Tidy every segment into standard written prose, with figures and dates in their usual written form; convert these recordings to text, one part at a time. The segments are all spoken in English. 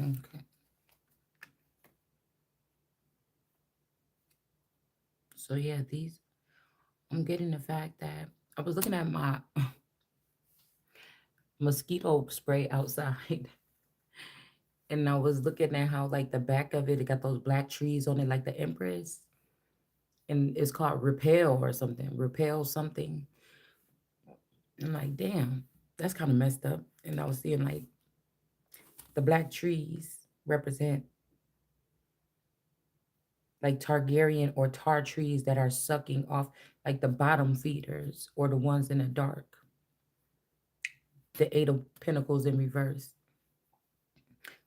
Okay. So yeah, these I'm getting the fact that I was looking at my mosquito spray outside and I was looking at how like the back of it got those black trees on it like the Empress and it's called Repel or something. Repel something. I'm like, damn, that's kind of messed up. And I was seeing like the black trees represent like Targaryen or tar trees that are sucking off like the bottom feeders or the ones in the dark. The Eight of Pentacles in reverse.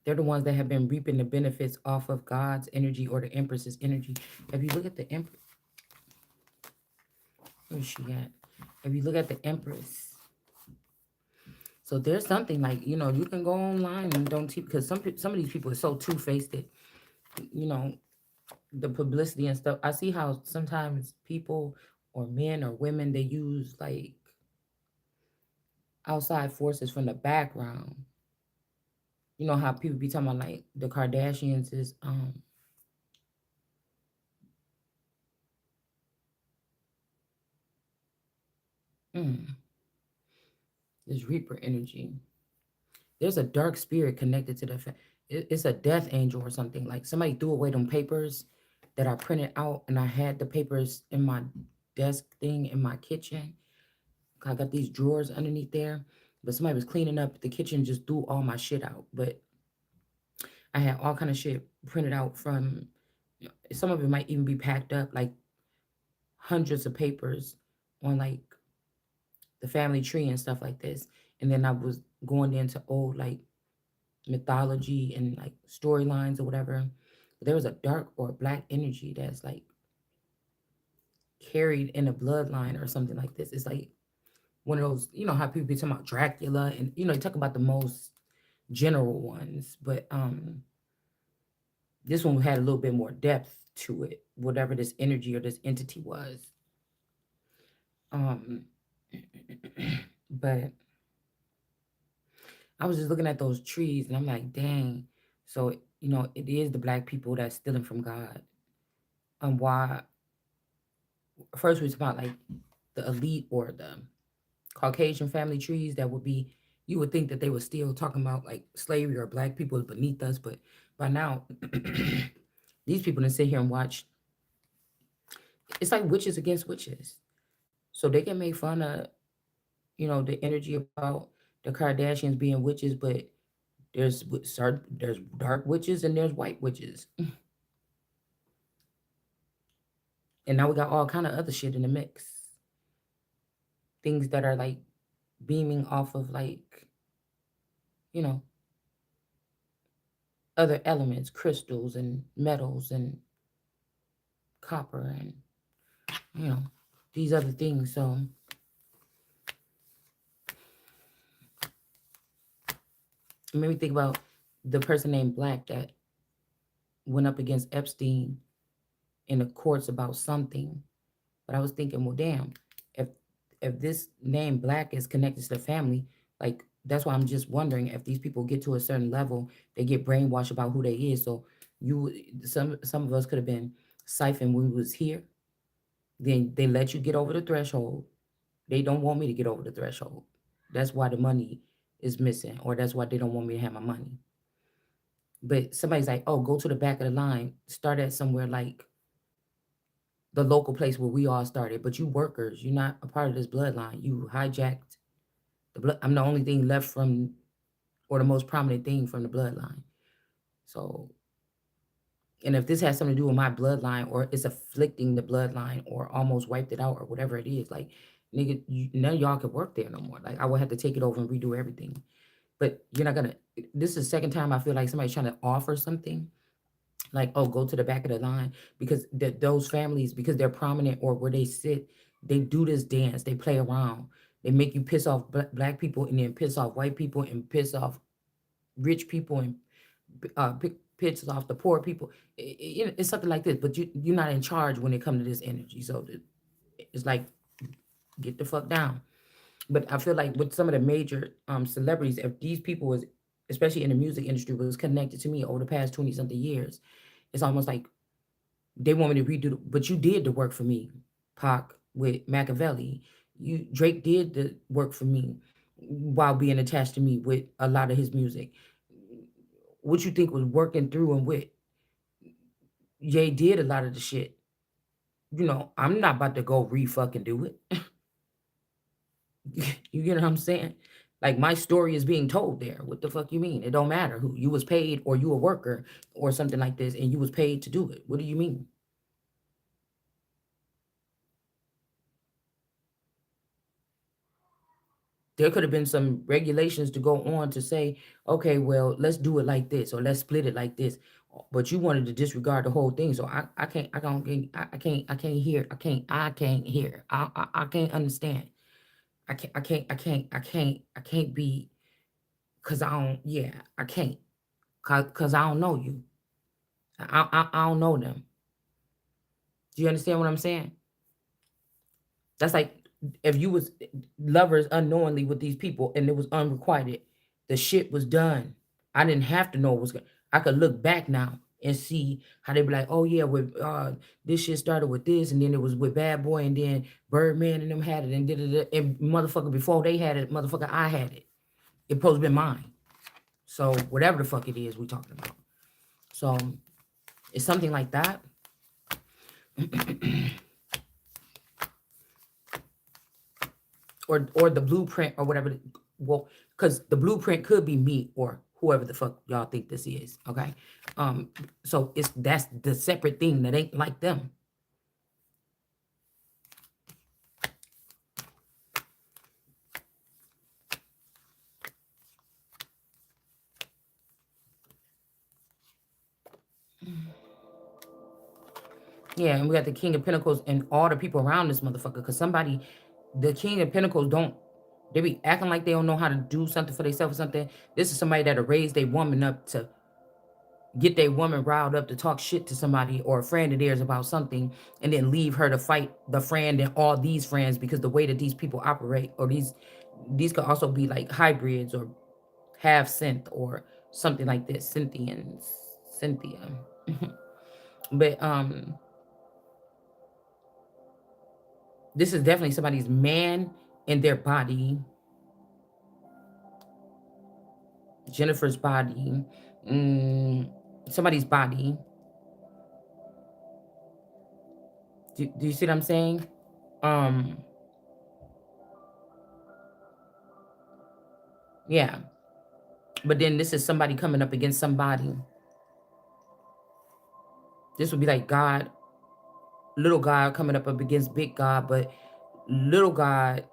They're the ones that have been reaping the benefits off of God's energy or the Empress's energy. If you look at the Empress, where's she at? If you look at the Empress, so there's something like you can go online and don't teach because some of these people are so two faced that you know the publicity and stuff. I see how sometimes people or men or women they use like outside forces from the background. You know how people be talking about like the Kardashians is mm, this Reaper energy. There's a dark spirit connected to it's a death angel or something. Like somebody threw away them papers that I printed out, and I had the papers in my desk thing in my kitchen. I got these drawers underneath there, but somebody was cleaning up the kitchen, just threw all my shit out. But I had all kind of shit printed out from. Some of it might even be packed up, like hundreds of papers on like the family tree and stuff like this. And then I was going into old like mythology and like storylines or whatever. But there was a dark or black energy that's like carried in a bloodline or something like this. It's like one of those, how people be talking about Dracula and you talk about the most general ones, but this one had a little bit more depth to it, whatever this energy or this entity was. Um but I was just looking at those trees and I'm like, dang. So, it is the black people that's stealing from God. Why first we was about like the elite or the Caucasian family trees that would be you would think that they were still talking about like slavery or black people is beneath us, but by now these people that sit here and watch it's like witches against witches. So they can make fun of, the energy about the Kardashians being witches, but there's dark witches and there's white witches. And now we got all kind of other shit in the mix. Things that are like beaming off of like, you know, other elements, crystals and metals and copper and, you know, these other things. So it made me think about the person named Black that went up against Epstein in the courts about something. But I was thinking, well, damn, if if this name Black is connected to the family, like that's why I'm just wondering if these people get to a certain level, they get brainwashed about who they is. So you, some of us could have been siphoned when we was here. Then they let you get over the threshold. They don't want me to get over the threshold. That's why the money is missing, or that's why they don't want me to have my money. But somebody's like, oh, go to the back of the line, start at somewhere like the local place where we all started. But you workers, you're not a part of this bloodline. You hijacked the blood. I'm the only thing left from, or the most prominent thing from the bloodline. So, and if this has something to do with my bloodline, or it's afflicting the bloodline, or almost wiped it out, or whatever it is, like, nigga, none of y'all could work there no more. Like, I would have to take it over and redo everything. But you're not gonna. This is the second time I feel like somebody's trying to offer something like, oh, go to the back of the line because those families, because they're prominent or where they sit, they do this dance, they play around, they make you piss off black people and then piss off white people and piss off rich people and piss off the poor people. It's something like this, but you're not in charge when it comes to this energy. So it's like, get the fuck down. But I feel like with some of the major celebrities, if these people was especially in the music industry, was connected to me over the past 20 something years. It's almost like they want me to redo, but you did the work for me, Pac with Machiavelli. Drake did the work for me while being attached to me with a lot of his music. What you think was working through and with Ye did a lot of the shit. I'm not about to go re fucking do it. You get what I'm saying? Like my story is being told there. What the fuck you mean? It don't matter who you was paid or you a worker or something like this, and you was paid to do it. What do you mean? There could have been some regulations to go on to say, okay, well, let's do it like this or let's split it like this. But you wanted to disregard the whole thing. So I can't, I don't, I can't hear, I can't hear, I can't understand. I can't be, cause I don't, yeah, I can't, cause I don't know you. I don't know them. Do you understand what I'm saying? That's like if you was lovers unknowingly with these people and it was unrequited, the shit was done. I didn't have to know what was going. I could look back now and see how they be like, oh yeah, with this shit started with this, and then it was with Bad Boy, and then Birdman and them had it, and did it, and motherfucker before they had it, motherfucker I had it. It supposed to be mine. So whatever the fuck it is we talking about. So it's something like that. Or the blueprint or whatever. Well, because the blueprint could be me or whoever the fuck y'all think this is. Okay, um, so that's the separate thing that ain't like them. Yeah, and we got the King of Pentacles and all the people around this motherfucker. Because the King of Pentacles don't. They be acting like they don't know how to do something for themselves or something. This is somebody that'll raise their woman up to get their woman riled up to talk shit to somebody or a friend of theirs about something, and then leave her to fight the friend and all these friends, because the way that these people operate, or these could also be like hybrids or half synth or something like this, Cynthia. But this is definitely somebody's man in their body, Jennifer's body, mm, somebody's body. Do you see what I'm saying? Um, yeah. But then this is somebody coming up against somebody. This would be like God, little God coming up against big God, but little God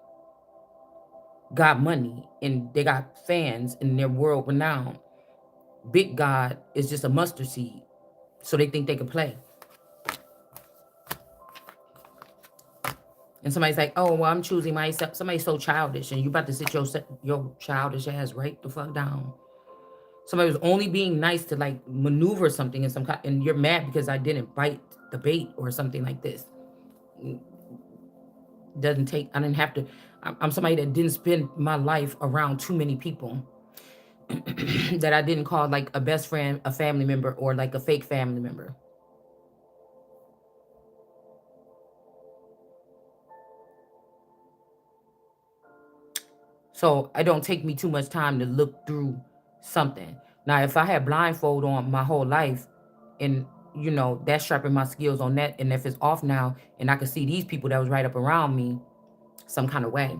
got money and they got fans and they're world renowned. Big God is just a mustard seed. So they think they can play. And somebody's like, oh, well, I'm choosing myself. Somebody's so childish, and you about to sit your childish ass right the fuck down. Somebody was only being nice to like maneuver something in some kind, and you're mad because I didn't bite the bait or something like this. Doesn't take, I didn't have to. I'm somebody that didn't spend my life around too many people that I didn't call like a best friend, a family member, or like a fake family member. So it don't take me too much time to look through something. Now, if I had blindfold on my whole life, and that's sharpening my skills on that, and if it's off now, and I can see these people that was right up around me, some kind of way.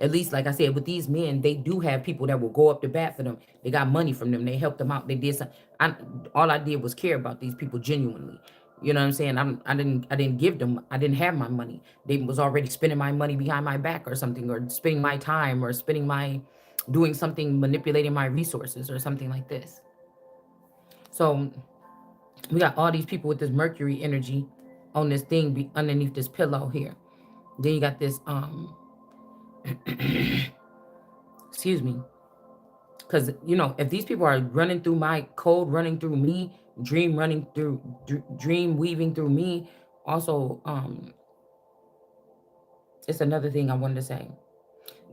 At least, like I said, with these men, they do have people that will go up to bat for them. They got money from them. They helped them out. They did something. All I did was care about these people genuinely. You know what I'm saying? I didn't give them. I didn't have my money. They was already spending my money behind my back or something, or spending my time, or doing something, manipulating my resources or something like this. So we got all these people with this Mercury energy on this thing underneath this pillow here. Then you got this excuse me. Because, if these people are running through my code, running through me, dream weaving through me, also, it's another thing I wanted to say.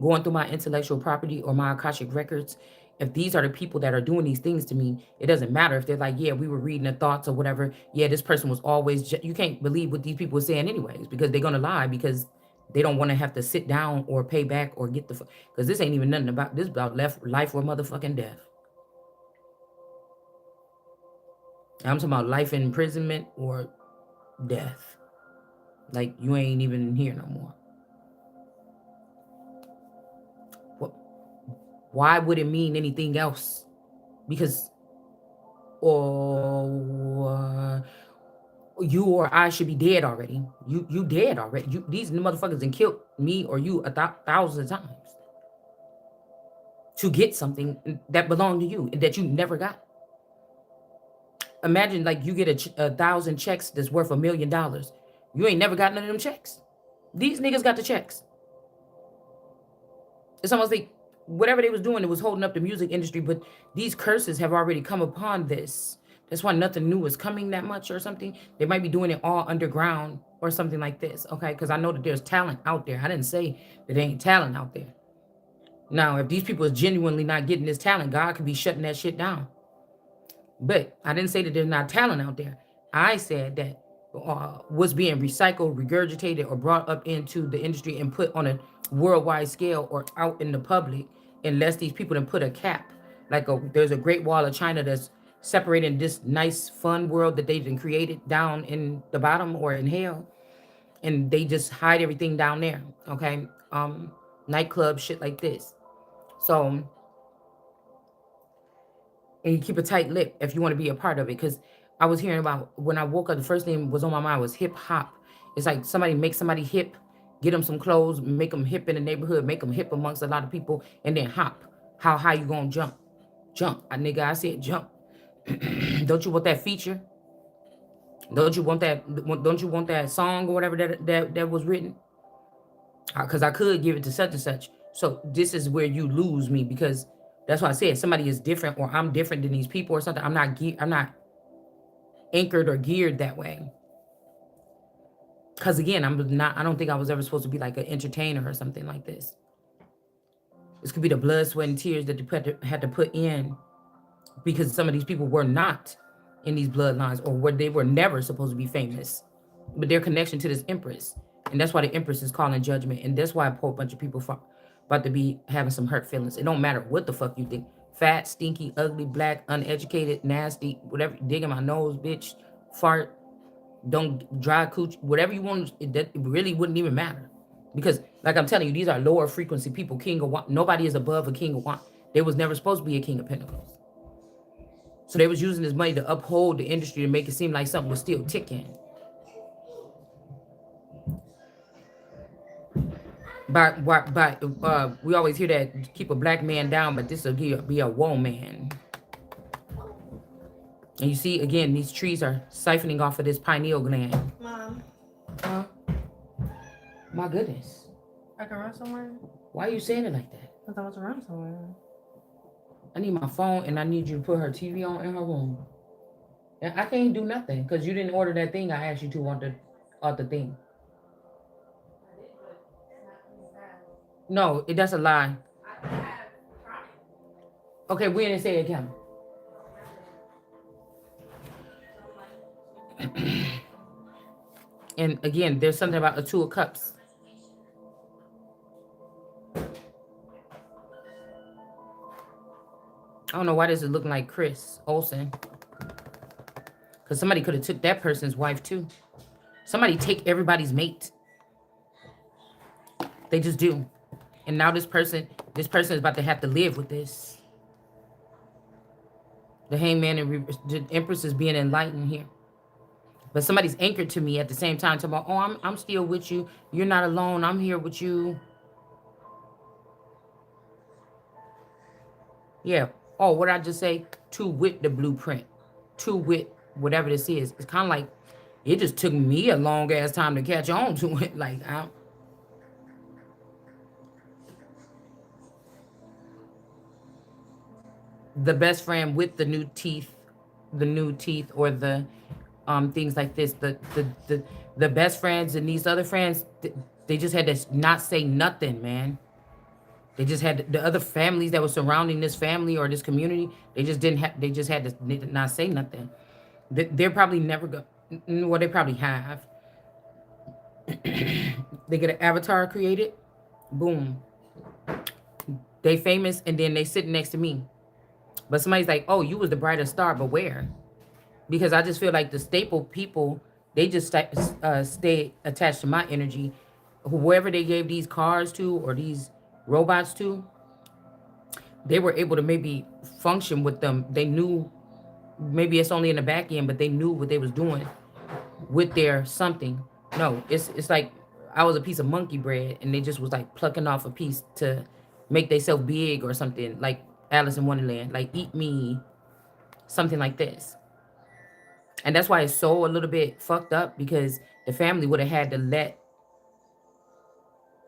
Going through my intellectual property or my Akashic records if these are the people that are doing these things to me, it doesn't matter if they're like, yeah, we were reading the thoughts or whatever. Yeah, this person was always, you can't believe what these people are saying anyways, because they're going to lie because they don't want to have to sit down or pay back or get the, because this ain't even nothing about, this about life or motherfucking death. I'm talking about life in imprisonment or death. Like, you ain't even here no more. What, why would it mean anything else? Because, or you or I should be dead already. You dead already. These motherfuckers done killed me or you thousands of times to get something that belonged to you that you never got. Imagine like you get a 1,000 checks that's worth $1 million. You ain't never got none of them checks. These niggas got the checks. It's almost like whatever they was doing, it was holding up the music industry, but these curses have already come upon this. That's why nothing new is coming that much or something. They might be doing it all underground or something like this, okay? Because I know that there's talent out there. I didn't say that there ain't talent out there. Now, if these people are genuinely not getting this talent, God could be shutting that shit down. But I didn't say that there's not talent out there. I said that what's being recycled, regurgitated, or brought up into the industry and put on a worldwide scale or out in the public, unless these people then put a cap. Like there's a Great Wall of China that's separating this nice, fun world that they've been created down in the bottom or in hell, and they just hide everything down there. Okay, nightclubs, shit like this. So, and you keep a tight lip if you want to be a part of it. Because I was hearing about, when I woke up, the first thing was on my mind was hip hop. It's like somebody make somebody hip, get them some clothes, make them hip in the neighborhood, make them hip amongst a lot of people, and then hop. How high you gonna jump? Jump, nigga. I said jump. Don't you want that feature? Don't you want that? Don't you want that song or whatever that was written? Because I could give it to such and such. So this is where you lose me, because that's why I said somebody is different or I'm different than these people or something. I'm not anchored or geared that way. Because again, I don't think I was ever supposed to be like an entertainer or something like this. This could be the blood, sweat, and tears that they had to put in, because some of these people were not in these bloodlines, or where they were never supposed to be famous, but their connection to this empress. And that's why the empress is calling judgment. And that's why a whole bunch of people about to be having some hurt feelings. It don't matter what the fuck you think. Fat, stinky, ugly, black, uneducated, nasty, whatever, digging my nose, bitch, fart, don't dry cooch, whatever you want, it really wouldn't even matter. Because like I'm telling you, these are lower frequency people. King of Wands. Nobody is above a king of Wands. There was never supposed to be a king of Pentacles. So they was using this money to uphold the industry to make it seem like something was still ticking. But we always hear that keep a black man down, but this will be a woman. And you see, again, these trees are siphoning off of this pineal gland. Mom. Huh? My goodness. I can run somewhere? Why are you saying it like that? Because I was run somewhere. I need my phone, and I need you to put her TV on in her room. And I can't do nothing because you didn't order that thing I asked you to on the thing. No, that's a lie. Okay, we didn't say it, Kim. And again, there's something about the Two of Cups. I don't know why this is looking like Chris Olsen. Because somebody could have took that person's wife too. Somebody take everybody's mate. They just do. And now this person is about to have to live with this. The Hangman and the Empress is being enlightened here. But somebody's anchored to me at the same time. Talking about, oh, I'm still with you. You're not alone. I'm here with you. Yeah. Oh, what did I just say? To wit the blueprint. To wit whatever this is. It's kind of like, it just took me a long ass time to catch on to it. Like, the best friend with the new teeth or the things like this. The best friends and these other friends, they just had to not say nothing, man. They just had the other families that were surrounding this family or this community. They just didn't have. They just had to not say nothing. They're probably never go. Well, they probably have. They get an avatar created. Boom. They famous, and then they sitting next to me. But somebody's like, "Oh, you was the brightest star," but where? Because I just feel like the staple people, they just stay attached to my energy. Whoever they gave these cars to or these robots to, they were able to maybe function with them. They knew maybe it's only in the back end, but they knew what they was doing with their something. No, it's like I was a piece of monkey bread, and they just was like plucking off a piece to make themselves big or something, like Alice in Wonderland, like eat me, something like this. And that's why it's so a little bit fucked up because the family would have had to let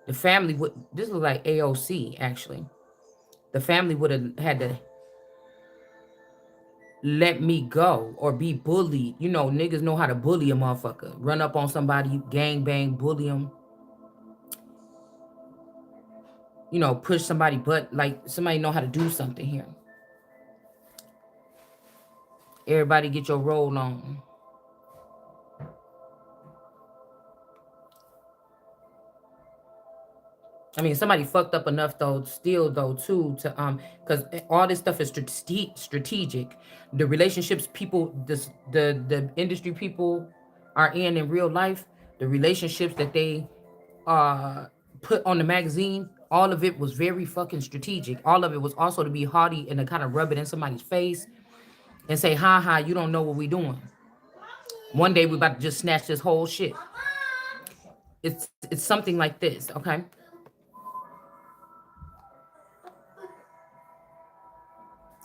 the family would this look like AOC actually. The family would have had to let me go or be bullied. You know, niggas know how to bully a motherfucker. Run up on somebody, gang bang, bully them. You know, push somebody butt like somebody know how to do something here. Everybody get your roll on. I mean, somebody fucked up enough though, still though too, to because all this stuff is strategic. The relationships people, the industry people are in real life, the relationships that they uh put on the magazine, all of it was very fucking strategic. All of it was also to be haughty and to kind of rub it in somebody's face and say, "Ha ha, you don't know what we doing. One day we about to just snatch this whole shit." It's something like this, okay?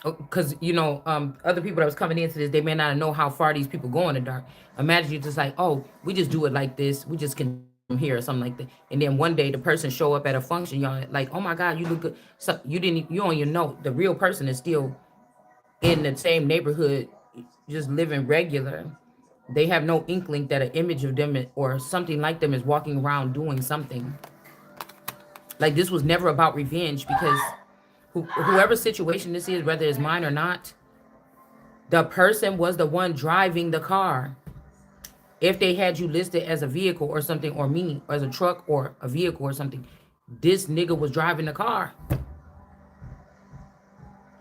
Because other people that was coming into this, they may not know how far these people go in the dark. Imagine you just like, oh, we just do it like this, we just continue from here or something like that, and then one day the person show up at a function, y'all like, oh my god, you look good. So you don't even know the real person is still in the same neighborhood, just living regular. They have no inkling that an image of them or something like them is walking around doing something. Like this was never about revenge because whoever situation this is, whether it's mine or not, the person was the one driving the car. If they had you listed as a vehicle or something, or me as a truck or a vehicle or something, this nigga was driving the car.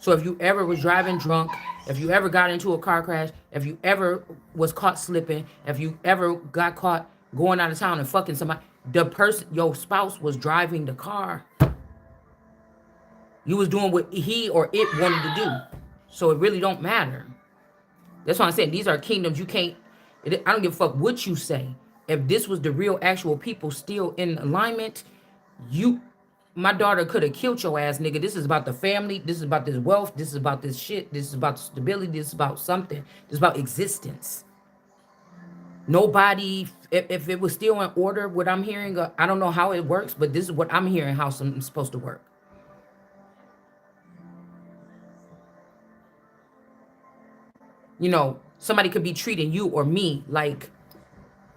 So if you ever was driving drunk, if you ever got into a car crash, if you ever was caught slipping, if you ever got caught going out of town and fucking somebody, the person, your spouse was driving the car. You was doing what he or it wanted to do. So it really don't matter. That's why I'm saying these are kingdoms you can't. I don't give a fuck what you say. If this was the real actual people still in alignment, you, my daughter could have killed your ass, nigga. This is about the family. This is about this wealth. This is about this shit. This is about stability. This is about something. This is about existence. Nobody, if it was still in order, what I'm hearing, I don't know how it works, but this is what I'm hearing how something's supposed to work. Somebody could be treating you or me like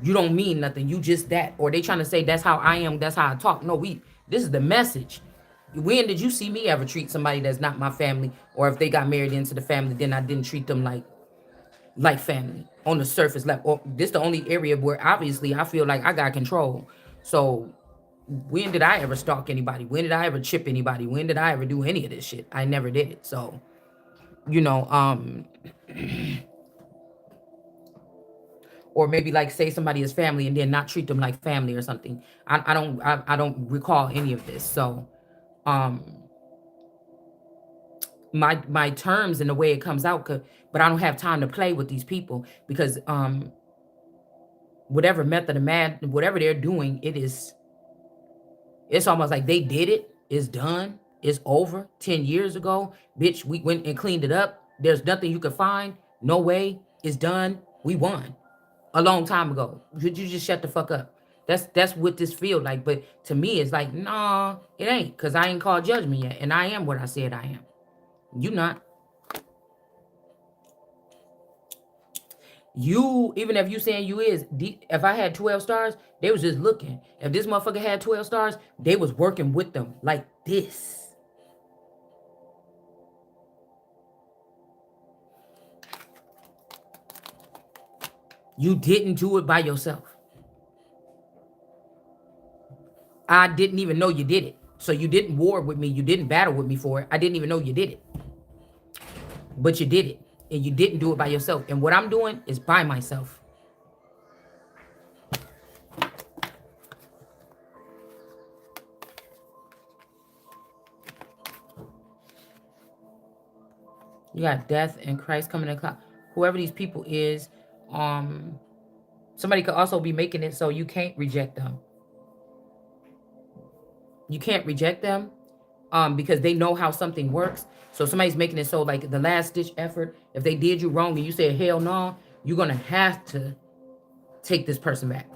you don't mean nothing. You just that. Or they trying to say that's how I am. That's how I talk. No, this is the message. When did you see me ever treat somebody that's not my family? Or if they got married into the family, then I didn't treat them like family on the surface level. Or this the only area where obviously I feel like I got control. So when did I ever stalk anybody? When did I ever chip anybody? When did I ever do any of this shit? I never did it. So, you know, um, or maybe like say somebody is family and then not treat them like family or something. I don't recall any of this. So um my terms and the way it comes out could, but I don't have time to play with these people because whatever method of mad whatever they're doing, it's almost like they did it, it's done, it's over 10 years ago. Bitch, we went and cleaned it up. There's nothing you could find. No way, it's done. We won a long time ago. Could you just shut the fuck up? That's what this feel like. But to me, it's like, nah, it ain't, cause I ain't called judgment yet, and I am what I said I am. You not. You, even if you saying you is, if I had 12 stars, they was just looking. If this motherfucker had 12 stars, they was working with them like this. You didn't do it by yourself. I didn't even know you did it. So you didn't war with me. You didn't battle with me for it. I didn't even know you did it. But you did it. And you didn't do it by yourself. And what I'm doing is by myself. You got death and Christ coming in cloud. Whoever these people is, somebody could also be making it so you can't reject them. You can't reject them because they know how something works. So somebody's making it so like the last ditch effort, if they did you wrong and you say hell no, you're gonna have to take this person back.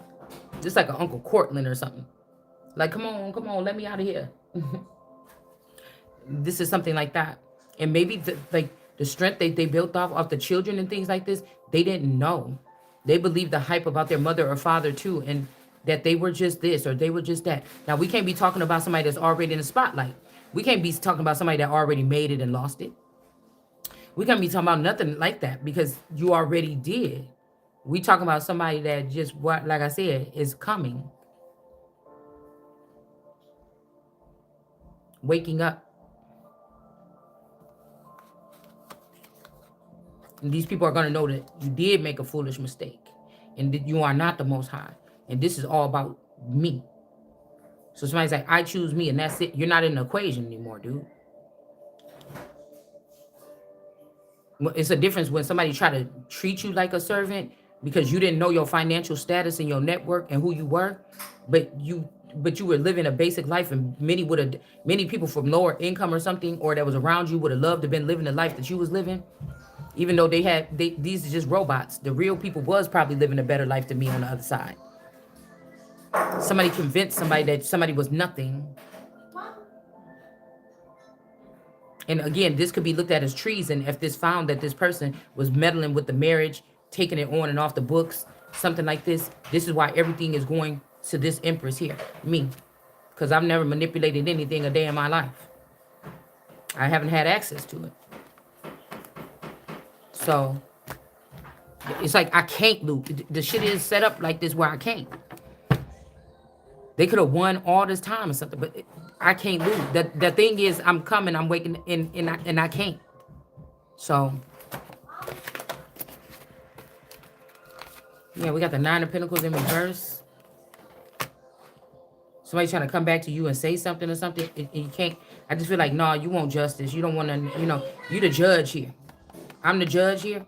Just like an Uncle Cortland or something. Like, come on, let me out of here. This is something like that. And maybe like the strength they built off the children and things like this, they didn't know. They believed the hype about their mother or father too, and that they were just this or they were just that. Now we can't be talking about somebody that's already in the spotlight. We can't be talking about somebody that already made it and lost it. We can't be talking about nothing like that because you already did. We talking about somebody that just, what, like I said, is coming, waking up. And these people are going to know that you did make a foolish mistake and that you are not the most high. And this is all about me. So somebody's like, I choose me, and that's it. You're not in the equation anymore, dude. It's a difference when somebody try to treat you like a servant because you didn't know your financial status and your network and who you were, but you were living a basic life, and many people from lower income or something or that was around you would have loved to have been living the life that you was living. Even though these are just robots. The real people was probably living a better life than me on the other side. Somebody convinced somebody that somebody was nothing. And again, this could be looked at as treason if this found that this person was meddling with the marriage, taking it on and off the books, something like this. This is why everything is going to this Empress here, me. Because I've never manipulated anything a day in my life. I haven't had access to it. So it's like I can't lose. The shit is set up like this where I can't. They could have won all this time or something, but I can't lose. The thing is, I'm coming, I'm waking, and I can't. So yeah, we got the Nine of Pentacles in reverse. Somebody trying to come back to you and say something or something, and you can't. I just feel like, no, you want justice. You don't want to, you the judge here. I'm the judge here.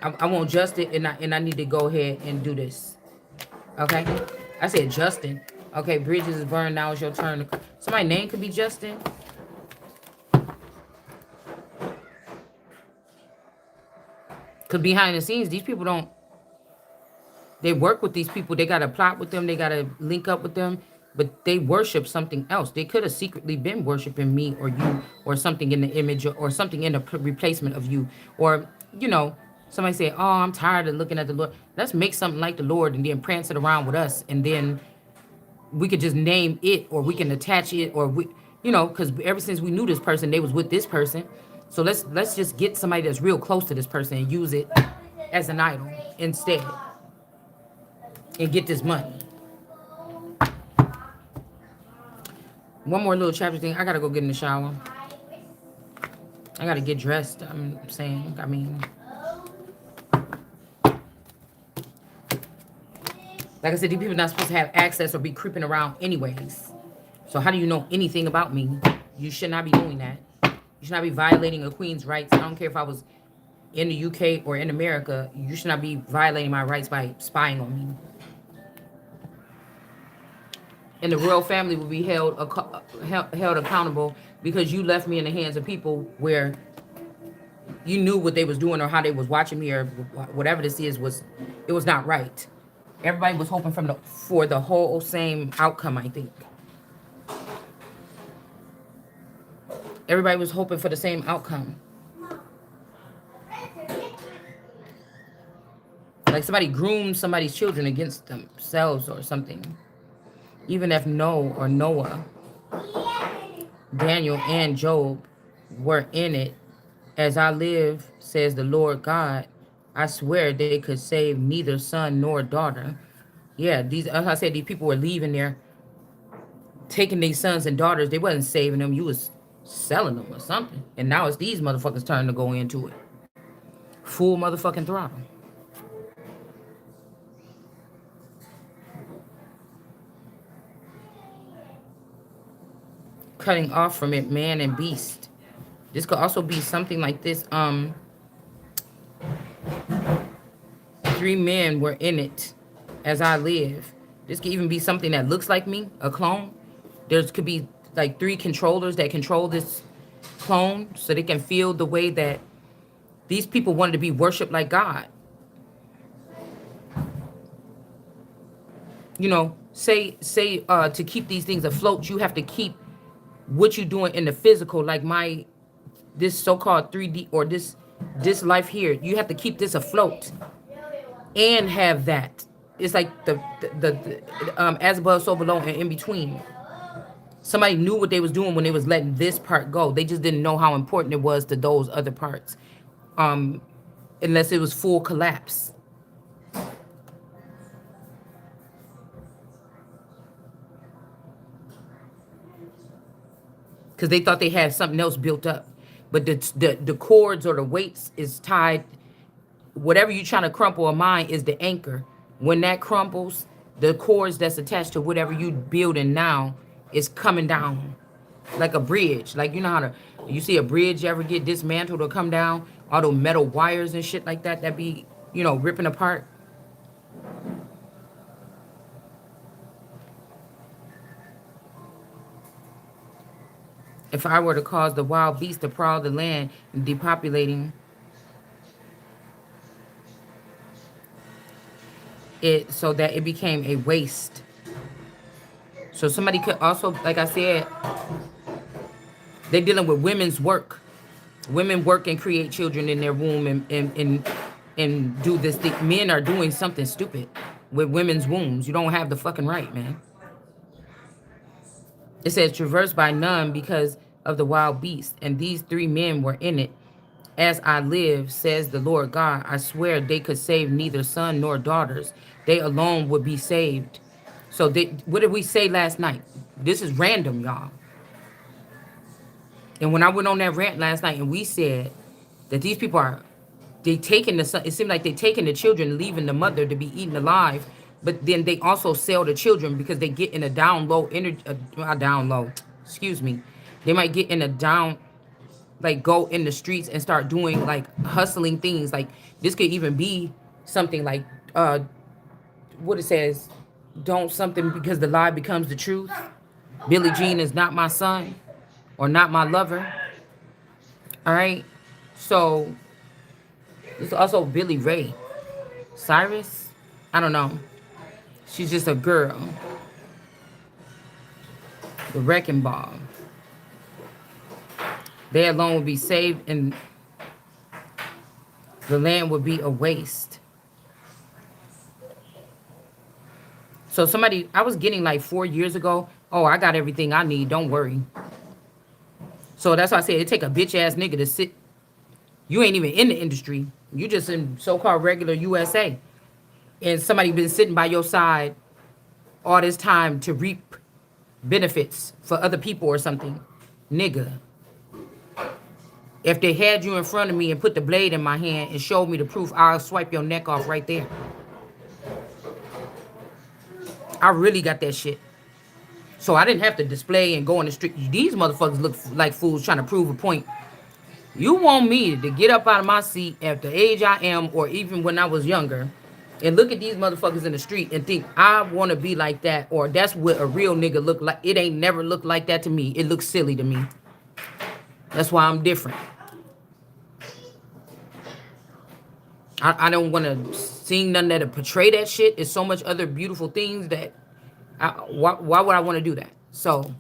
I want justice, and I need to go ahead and do this. Okay? I said Justin. Okay, bridges is burned. Now it's your turn. Somebody's name could be Justin. Because behind the scenes, these people don't, they work with these people. They got to plot with them. They got to link up with them. But they worship something else. They could have secretly been worshiping me or you or something in the image or something in the replacement of you. Or, somebody say, oh, I'm tired of looking at the Lord. Let's make something like the Lord and then prance it around with us. And then we could just name it, or we can attach it, or because ever since we knew this person, they was with this person. So let's just get somebody that's real close to this person and use it as an idol instead and get this money. One more little chapter thing. I gotta go get in the shower. I gotta get dressed. I'm saying, like I said, these people are not supposed to have access or be creeping around anyways. So how do you know anything about me? You should not be doing that. You should not be violating a queen's rights. I don't care if I was in the UK or in America. You should not be violating my rights by spying on me. And the royal family will be held accountable because you left me in the hands of people where you knew what they was doing or how they was watching me or whatever this is it was not right. Everybody was hoping for the whole same outcome, I think. Everybody was hoping for the same outcome. Like somebody groomed somebody's children against themselves or something. Even if Noah, Daniel, and Job were in it, as I live, says the Lord God, I swear they could save neither son nor daughter. Yeah, these, as I said, these people were leaving there, taking these sons and daughters. They wasn't saving them. You was selling them or something. And now it's these motherfuckers' turn to go into it. Full motherfucking throttle. Cutting off from it man and beast. This could also be something like this. Three men were in it as I live. This could even be something that looks like me, a clone. There could be like three controllers that control this clone so they can feel the way that these people wanted to be worshipped like God. You know, say to keep these things afloat, you have to keep what you're doing in the physical, like this so-called 3D or this life here. You have to keep this afloat and have that. It's like the as above, so below, and in between. Somebody knew what they was doing when they was letting this part go. They just didn't know how important it was to those other parts, unless it was full collapse. Because they thought they had something else built up, but the cords or the weights is tied. Whatever you're trying to crumple a mine is the anchor. When that crumbles, the cords that's attached to whatever you building now is coming down like a bridge. Like, you know how you see a bridge ever get dismantled or come down, all those metal wires and shit like that be, ripping apart. If I were to cause the wild beasts to prowl the land and depopulating it so that it became a waste. So somebody could also, like I said, they're dealing with women's work. Women work and create children in their womb and do this thing. Men are doing something stupid with women's wombs. You don't have the fucking right, man. It says traversed by none because of the wild beast, and these three men were in it. As I live, says the Lord God, I swear they could save neither son nor daughters. They alone would be saved. So what did we say last night? This is random, y'all. And when I went on that rant last night and we said that these people they taking the son, it seemed like they taking the children, leaving the mother to be eaten alive, but then they also sell the children because they get in a down low energy, down low, excuse me. They might get in a down, like go in the streets and start doing like hustling things. Like this could even be something like what it says, don't something because the lie becomes the truth. Billie Jean is not my son or not my lover. All right. So it's also Billy Ray Cyrus. I don't know. She's just a girl. The wrecking ball. They alone would be saved and the land would be a waste. So somebody, I was getting like 4 years ago, oh, I got everything I need, don't worry. So that's why I said it take a bitch ass nigga to sit. You ain't even in the industry. You just in so-called regular USA. And somebody been sitting by your side all this time to reap benefits for other people or something. Nigga. If they had you in front of me and put the blade in my hand and showed me the proof, I'll swipe your neck off right there. I really got that shit. So I didn't have to display and go on the street. These motherfuckers look like fools trying to prove a point. You want me to get up out of my seat at the age I am, or even when I was younger, and look at these motherfuckers in the street and think I want to be like that, or that's what a real nigga look like. It ain't never looked like that to me. It looks silly to me. That's why I'm different. I don't want to sing none that portray that shit. It's so much other beautiful things that why would I want to do that? So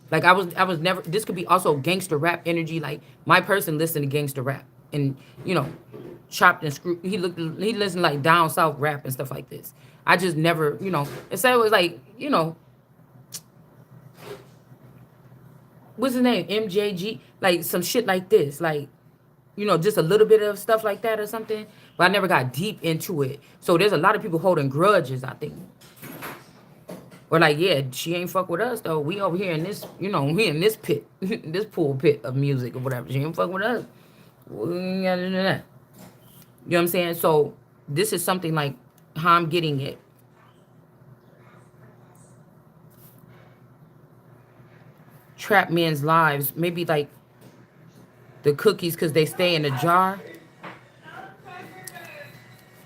like I was never, this could be also gangster rap energy. Like my person listened to gangster rap and chopped and screwed. He listened like down south rap and stuff like this. I just never, instead it was like, what's his name? MJG, like some shit like this, like, just a little bit of stuff like that or something. But I never got deep into it. So there's a lot of people holding grudges, I think. Or like, yeah, she ain't fuck with us though. We over here in this, we in this pit, this pool pit of music or whatever. She ain't fuck with us. We ain't gotta do that. You know what I'm saying? So this is something like how I'm getting it. Trap men's lives, maybe like the cookies because they stay in a jar.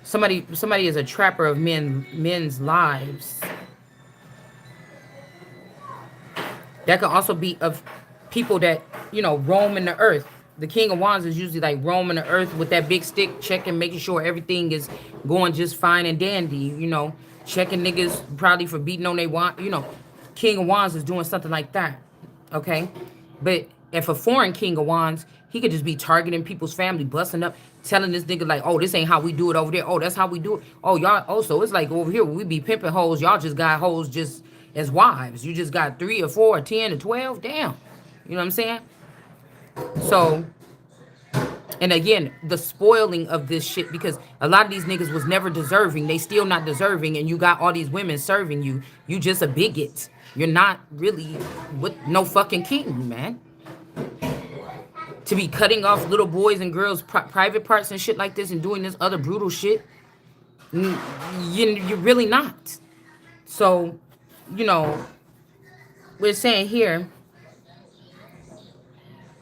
Somebody is a trapper of men's lives. That could also be of people that, roam in the earth. The King of Wands is usually like roaming the earth with that big stick, checking, making sure everything is going just fine and dandy, checking niggas probably for beating on they want, King of Wands is doing something like that. Okay? But if a foreign King of Wands, he could just be targeting people's family, busting up, telling this nigga like, oh, this ain't how we do it over there. Oh, that's how we do it. Oh, y'all, oh, so it's like over here when we be pimping hoes, y'all just got hoes just as wives. You just got 3 or 4 or 10 or 12. Damn. You know what I'm saying? So, and again, the spoiling of this shit, because a lot of these niggas was never deserving. They still not deserving, and you got all these women serving you. You just a bigot. You're not really with no fucking king, man. To be cutting off little boys and girls' private parts and shit like this and doing this other brutal shit, you're really not. So, you know, we're saying here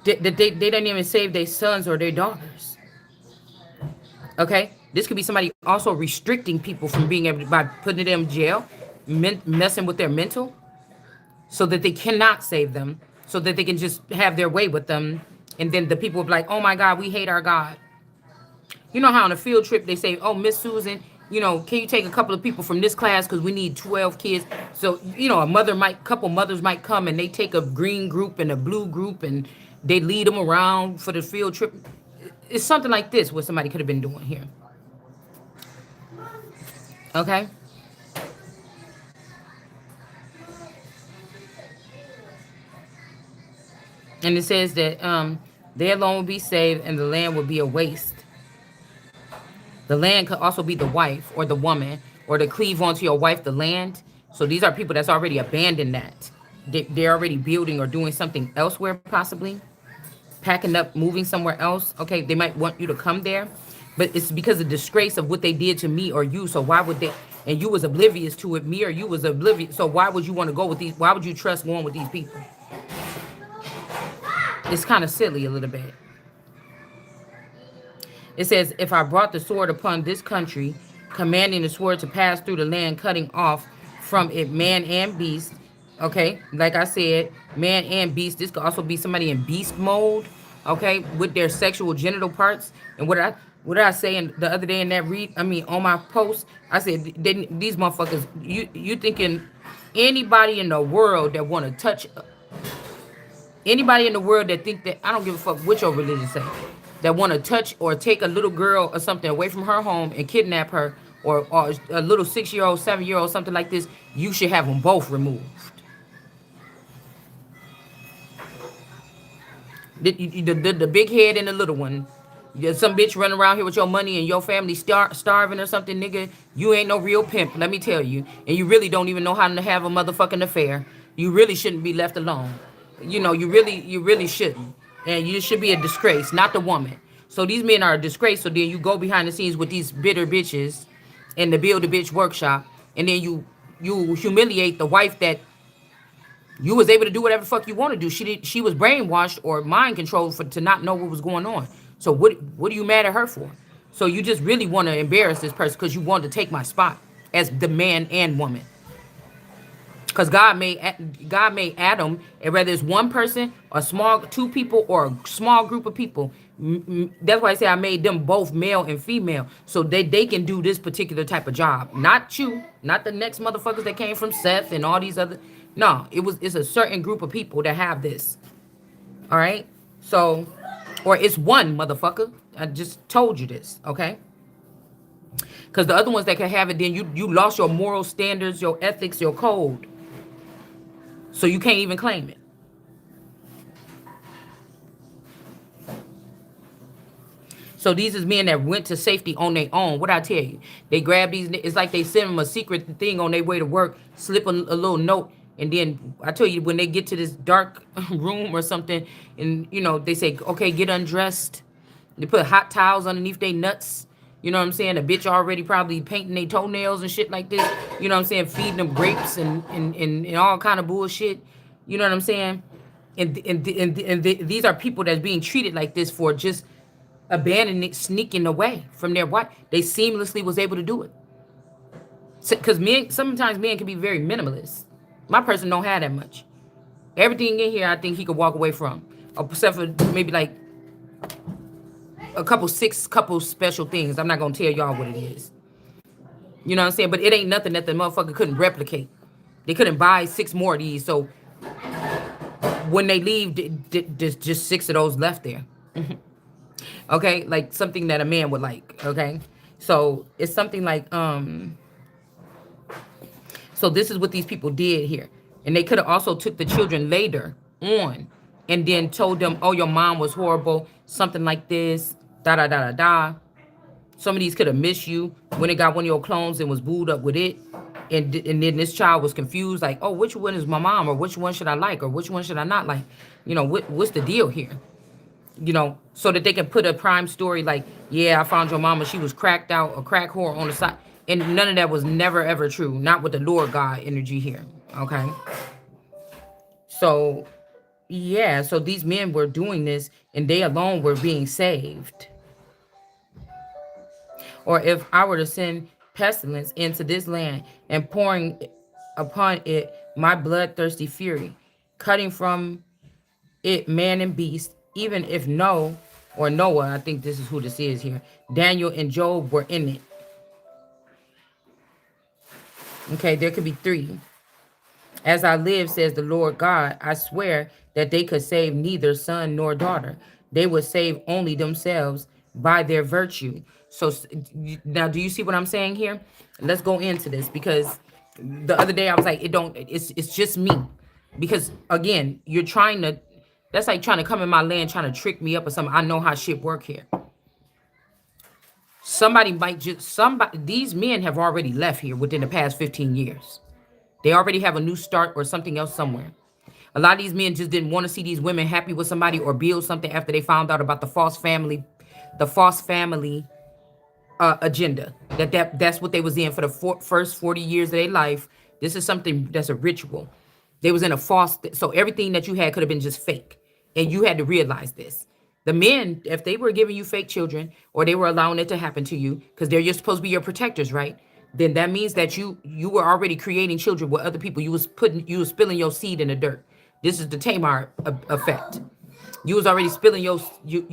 that they didn't even save their sons or their daughters. Okay? This could be somebody also restricting people from being able to, by putting them in jail, messing with their mental, so that they cannot save them, so that they can just have their way with them. And then the people will be like, oh my God, we hate our God. You know how on a field trip they say, oh, Miss Susan, can you take a couple of people from this class because we need 12 kids? So, couple mothers might come and they take a green group and a blue group and they lead them around for the field trip. It's something like this what somebody could have been doing here. Okay? And it says that they alone will be saved and the land will be a waste. The land could also be the wife or the woman, or to cleave onto your wife, the land. So these are people that's already abandoned that. They're already building or doing something elsewhere, possibly. Packing up, moving somewhere else. Okay, they might want you to come there. But it's because of disgrace of what they did to me or you. So why would they, and you was oblivious to it, me or you was oblivious. So why would you want to go with these, why would you trust going with these people? It's kind of silly a little bit. It says, if I brought the sword upon this country, commanding the sword to pass through the land, cutting off from it man and beast. Okay, like I said, man and beast. This could also be somebody in beast mode, okay, with their sexual genital parts. And what did I say the other day in that on my post, I said, these motherfuckers, you thinking anybody in the world that want to touch, anybody in the world that think that, I don't give a fuck what your religion say, that want to touch or take a little girl or something away from her home and kidnap her, or a little 6-year-old, 7-year-old, something like this, you should have them both removed. The big head and the little one. Some bitch running around here with your money and your family starving or something, nigga. You ain't no real pimp, let me tell you. And you really don't even know how to have a motherfucking affair. You really shouldn't be left alone. You really shouldn't. And you should be a disgrace, not the woman. So these men are a disgrace. So then you go behind the scenes with these bitter bitches in the Build a Bitch workshop, and then you humiliate the wife that you was able to do whatever the fuck you want to do. She was brainwashed or mind controlled to not know what was going on. So what are you mad at her for? So you just really want to embarrass this person because you want to take my spot as the man and woman. Because God made Adam, and whether it's one person, a small 2 people, or a small group of people, that's why I say I made them both male and female, so they can do this particular type of job. Not you, not the next motherfuckers that came from Seth and all these other. No, it's a certain group of people that have this. All right, so Or it's one, motherfucker. I just told you this, okay? Because the other ones that can have it, then you lost your moral standards, your ethics, your code. So you can't even claim it. So these is men that went to safety on their own. What I tell you, they grab these. It's like they send them a secret thing on their way to work, slip a little note, and then I tell you when they get to this dark room or something, and they say, okay, get undressed. They put hot towels underneath their nuts. You know what I'm saying? A bitch already probably painting their toenails and shit like this. You know what I'm saying? Feeding them grapes and all kind of bullshit. You know what I'm saying? And these are people that's being treated like this for just abandoning, sneaking away from their wife. They seamlessly was able to do it. Because sometimes men can be very minimalist. My person don't have that much. Everything in here, I think he could walk away from, except for maybe like six couple special things. I'm not gonna tell y'all what it is. You know what I'm saying? But it ain't nothing that the motherfucker couldn't replicate. They couldn't buy six more of these. So when they leave, just six of those left there. Okay, like something that a man would like. Okay, so it's something like So this is what these people did here, and they could have also took the children later on, and then told them, "Oh, your mom was horrible," something like this. Da da da da da. Some of these could have missed you when it got one of your clones and was booed up with it, and then this child was confused, like, "Oh, which one is my mom, or which one should I like, or which one should I not like?" What's the deal here? So that they can put a prime story like, yeah, I found your mama, she was cracked out, a crack whore on the side. And none of that was never ever true. Not with the Lord God energy here. Okay. So yeah, so these men were doing this and they alone were being saved. Or if I were to send pestilence into this land and pouring upon it my bloodthirsty fury, cutting from it man and beast, even if Noah, I think this is who this is here, Daniel and Job were in it. Okay, there could be three. As I live, says the Lord God, I swear that they could save neither son nor daughter. They would save only themselves by their virtue. So now, do you see what I'm saying here? Let's go into this, because the other day I was like, it's just me. Because again, you're trying to, that's like trying to come in my land, trying to trick me up or something. I know how shit work here. These men have already left here within the past 15 years. They already have a new start or something else somewhere. A lot of these men just didn't want to see these women happy with somebody or build something after they found out about the false family agenda. That's what they was in for the first 40 years of their life. This is something that's a ritual. They was in a false, so everything that you had could have been just fake, and you had to realize this. The men, if they were giving you fake children or they were allowing it to happen to you, because you're supposed to be your protectors, right? Then that means that you were already creating children with other people. You was spilling your seed in the dirt. This is the Tamar effect. You was already spilling you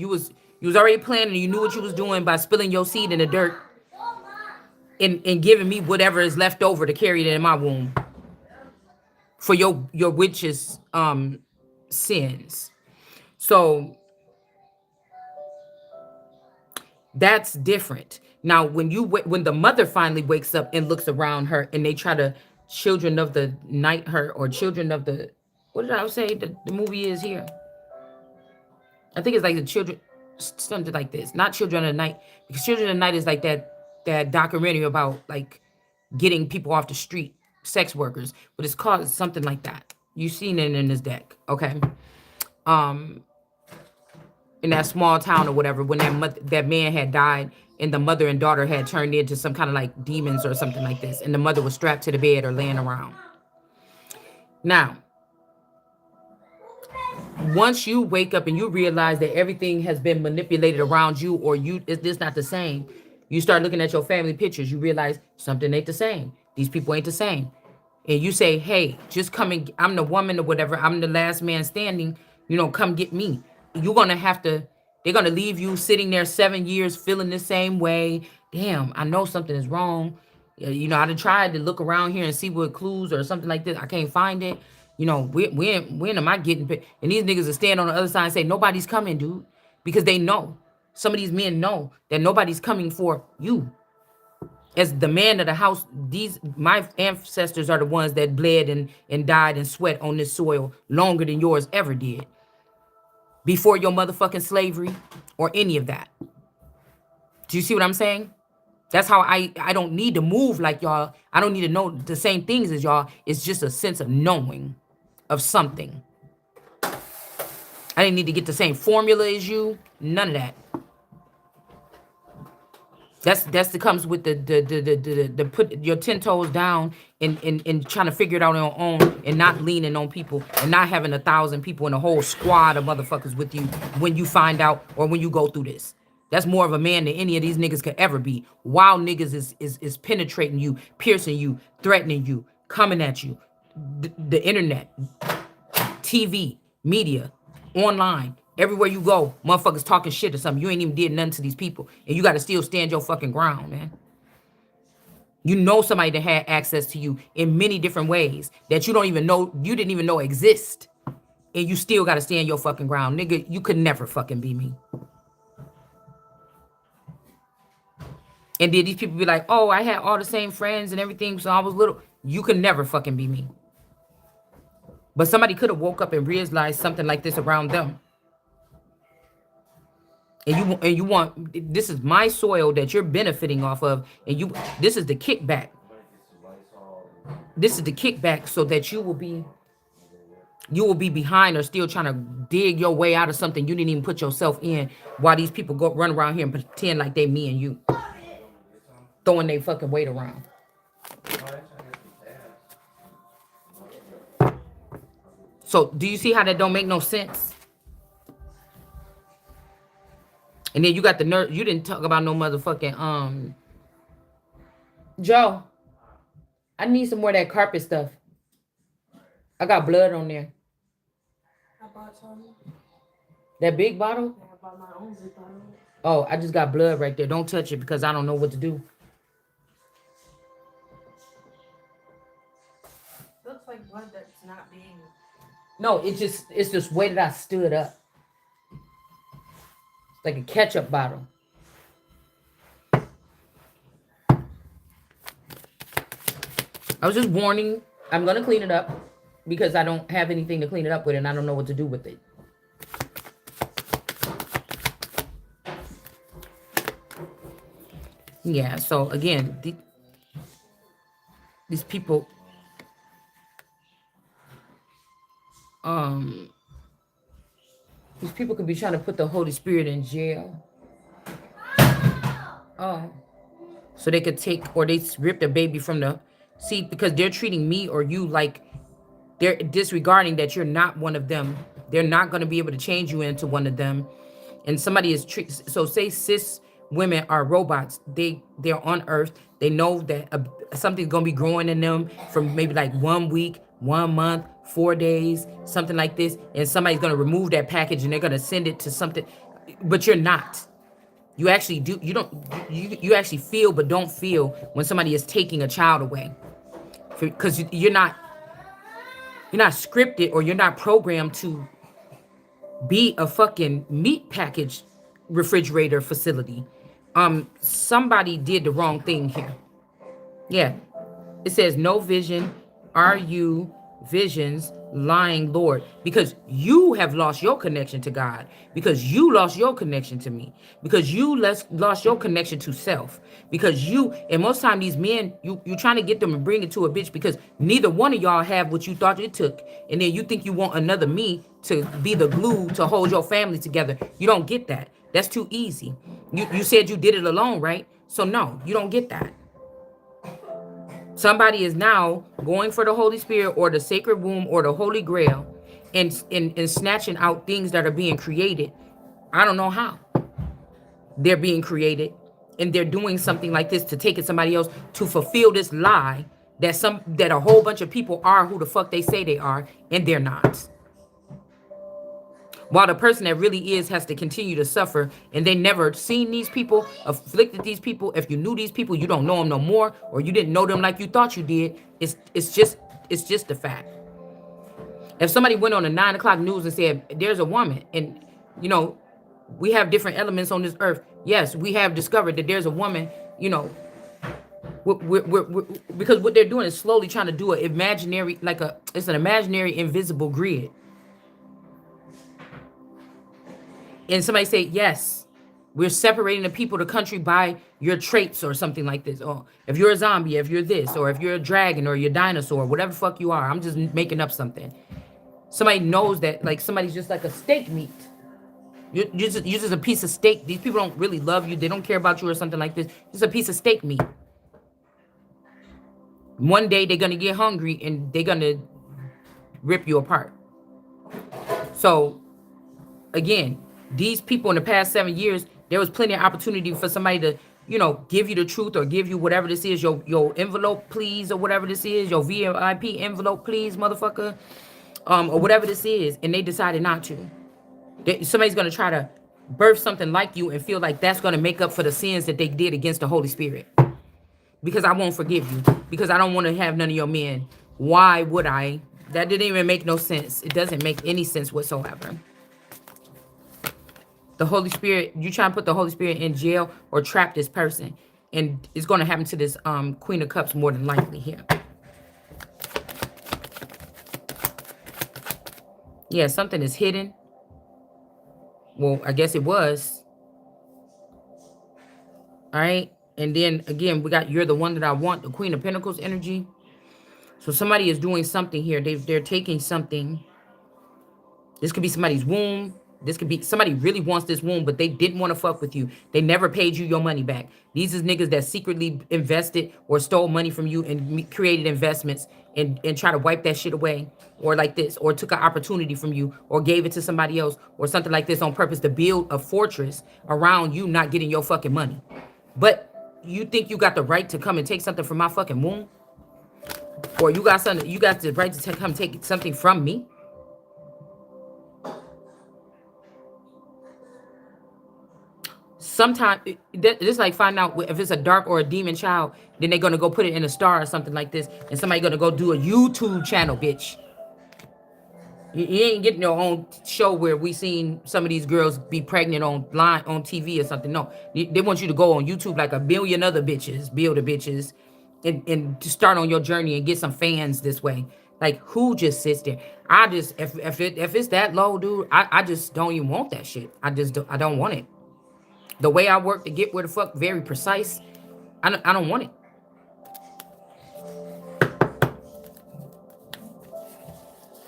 was already planning. You knew what you was doing by spilling your seed in the dirt and giving me whatever is left over to carry it in my womb for your witches sins. So that's different. Now, when the mother finally wakes up and looks around her, and they try to children of the night her, or children of the, what did I say the movie is here? I think it's like the children, something like this. Not Children of the Night, because Children of the Night is like that documentary about like getting people off the street, sex workers, but it's called something like that. You've seen it in this deck, okay? Um, in that small town or whatever, when that man had died, and the mother and daughter had turned into some kind of like demons or something like this, and the mother was strapped to the bed or laying around. Now, once you wake up and you realize that everything has been manipulated around you, or it's not the same, you start looking at your family pictures, you realize something ain't the same. These people ain't the same. And you say, hey, just come and I'm the woman or whatever, I'm the last man standing, come get me. You're gonna have to, they're gonna leave you sitting there 7 years feeling the same way. Damn, I know something is wrong. I done tried to look around here and see what clues or something like this. I can't find it. When am I getting paid? And these niggas are standing on the other side and say, nobody's coming, dude. because they know. Some of these men know that nobody's coming for you. As the man of the house, these my ancestors are the ones that bled and died and sweat on this soil longer than yours ever did. Before your motherfucking slavery or any of that. Do you see what I'm saying? That's how I don't need to move like y'all. I don't need to know the same things as y'all. It's just a sense of knowing of something. I didn't need to get the same formula as you. None of that. That's the comes with the put your 10 toes down and trying to figure it out on your own and not leaning on people and not having 1,000 people and a whole squad of motherfuckers with you when you find out or when you go through this. That's more of a man than any of these niggas could ever be. While niggas is penetrating you, piercing you, threatening you, coming at you. The internet, TV, media, online, everywhere you go, motherfuckers talking shit or something. You ain't even did nothing to these people. And you got to still stand your fucking ground, man. You know somebody that had access to you in many different ways that you don't even know, you didn't even know exist. And you still got to stand your fucking ground. Nigga, you could never fucking be me. And then these people be like, oh, I had all the same friends and everything, so I was little. You could never fucking be me. But somebody could have woke up and realized something like this around them. And you want, this is my soil that you're benefiting off of, and this is the kickback. This is the kickback so that you will be behind or still trying to dig your way out of something you didn't even put yourself in, while these people go run around here and pretend like they me and you, throwing their fucking weight around. So do you see how that don't make no sense? And then you got the nerve. You didn't talk about no motherfucking Joe. I need some more of that carpet stuff. I got blood on there. I bought some. That big bottle? Yeah, I bought my own big bottle. Oh, I just got blood right there. Don't touch it because I don't know what to do. Looks like blood that's not being. No, it's just way that I stood up. It's like a ketchup bottle. I was just warning. I'm gonna clean it up because I don't have anything to clean it up with, and I don't know what to do with it. Yeah. So again, these people. These people could be trying to put the Holy Spirit in jail. So they could take, or they rip the baby from the seat because they're treating me or you like they're disregarding that you're not one of them. They're not going to be able to change you into one of them. And somebody is so say cis women are robots. They're on Earth. They know that something's going to be growing in them from maybe like 1 week, 1 month, 4 days, something like this. And somebody's going to remove that package and they're going to send it to something. But you're not. You actually do. You actually feel but don't feel when somebody is taking a child away. Because you're not scripted or you're not programmed to be a fucking meat package refrigerator facility. Somebody did the wrong thing here. Yeah. It says no vision. Are you visions lying Lord? Because you have lost your connection to God. Because you lost your connection to me. Because you lost your connection to self. Because and most time these men, you trying to get them and bring it to a bitch because neither one of y'all have what you thought it took. And then you think you want another me to be the glue to hold your family together. You don't get that. That's too easy. You said you did it alone, right? So no, you don't get that. Somebody is now going for the Holy Spirit or the sacred womb or the Holy Grail and snatching out things that are being created. I don't know how. They're being created and they're doing something like this to take it somebody else to fulfill this lie that a whole bunch of people are who the fuck they say they are and they're not. While the person that really is has to continue to suffer and they never seen these people, afflicted these people. If you knew these people, you don't know them no more, or you didn't know them like you thought you did. It's just a fact. If somebody went on the 9 o'clock news and said, there's a woman and, We have different elements on this earth. Yes, we have discovered that there's a woman, you know, because what they're doing is slowly trying to do an imaginary, like it's an imaginary invisible grid. And somebody say, yes, we're separating the people, the country by your traits or something like this. Or if you're a zombie, if you're this, or if you're a dragon or you're a dinosaur, whatever the fuck you are. I'm just making up something. Somebody knows that, like, somebody's just like a steak meat. You're just a piece of steak. These people don't really love you. They don't care about you or something like this. Just a piece of steak meat. One day they're going to get hungry and they're going to rip you apart. So, again, these people in the past 7 years, there was plenty of opportunity for somebody to, you know, give you the truth or give you whatever this is, your envelope, please, or whatever this is, your VIP envelope, please, motherfucker, or whatever this is, and they decided not to. Somebody's going to try to birth something like you and feel like that's going to make up for the sins that they did against the Holy Spirit. Because I won't forgive you. Because I don't want to have none of your men. Why would I? That didn't even make no sense. It doesn't make any sense whatsoever. The Holy Spirit, you try and put the Holy Spirit in jail or trap this person. And it's going to happen to this Queen of Cups more than likely here. Yeah, something is hidden. Well, I guess it was. All right. And then again, we got you're the one that I want, the Queen of Pentacles energy. So somebody is doing something here. They're taking something. This could be somebody's womb. This could be somebody really wants this womb, but they didn't want to fuck with you. They never paid you your money back. These is niggas that secretly invested or stole money from you and created investments and try to wipe that shit away. Or like this, or took an opportunity from you, or gave it to somebody else, or something like this on purpose to build a fortress around you not getting your fucking money. But you think you got the right to come and take something from my fucking womb? Or you got the right to come take something from me? Sometimes it's like find out if it's a dark or a demon child, then they're gonna go put it in a star or something like this, and somebody gonna go do a YouTube channel, bitch. You ain't getting your own show where we seen some of these girls be pregnant on TV or something. No, they want you to go on YouTube like a billion other bitches, builder bitches, and to start on your journey and get some fans this way. Like, who just sits there? I just if it's that low, dude, I just don't even want that shit. I don't want it. The way I work to get where the fuck, very precise. I don't want it.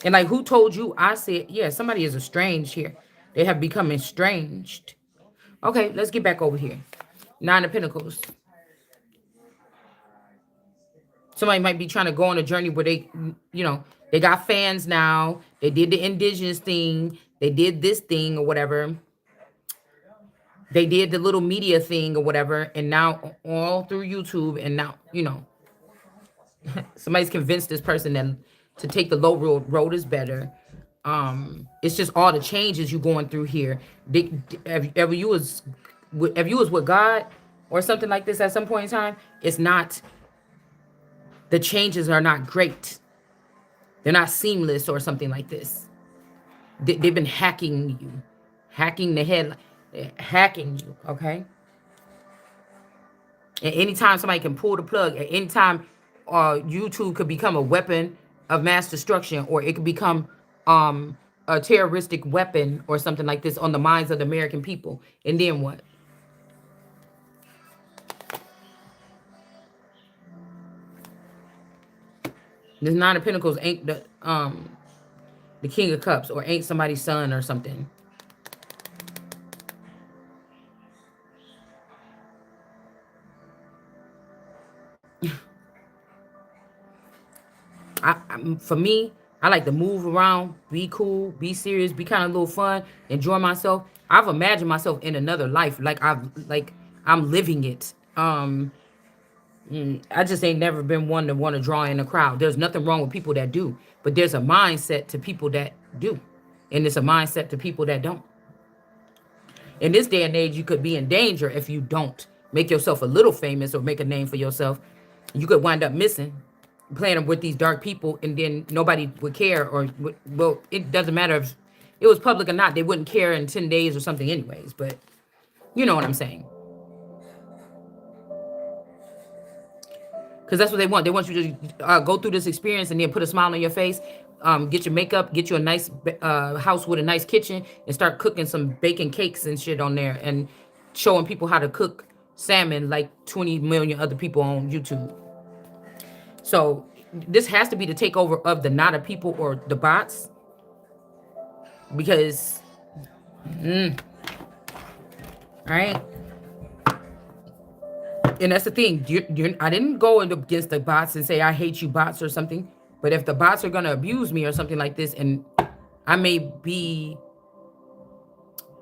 And like, who told you? I said, yeah, somebody is estranged here. They have become estranged. Okay, let's get back over here. Nine of Pentacles. Somebody might be trying to go on a journey where they, you know, they got fans now. They did the indigenous thing. They did this thing or whatever. They did the little media thing or whatever. And now all through YouTube, and now, you know, somebody's convinced this person that to take the low road is better. It's just all the changes you going through here. If you was with God or something like this at some point in time, it's not, the changes are not great. They're not seamless or something like this. They've been hacking you, hacking the head, hacking you, okay? And anytime somebody can pull the plug, at any time, YouTube could become a weapon of mass destruction, or it could become a terroristic weapon or something like this on the minds of the American people. And then what? This Nine of Pentacles ain't the King of Cups, or ain't somebody's son or something. For me, I like to move around, be cool, be serious, be kind of a little fun, enjoy myself. I've imagined myself in another life, like I'm living it. I just ain't never been one to want to draw in a crowd. There's nothing wrong with people that do, but there's a mindset to people that do, and it's a mindset to people that don't. In this day and age, you could be in danger if you don't make yourself a little famous or make a name for yourself. You could wind up missing, playing with these dark people, and then nobody would care. Or, well, it doesn't matter if it was public or not, they wouldn't care in 10 days or something anyways. But you know what I'm saying. Because that's what they want. They want you to go through this experience and then put a smile on your face, get your makeup, get you a nice house with a nice kitchen, and start cooking some bacon cakes and shit on there and showing people how to cook salmon like 20 million other people on YouTube. So this has to be the takeover of the not a people or the bots, because, right? And that's the thing. I didn't go against the bots and say I hate you bots or something. But if the bots are gonna abuse me or something like this, and I may be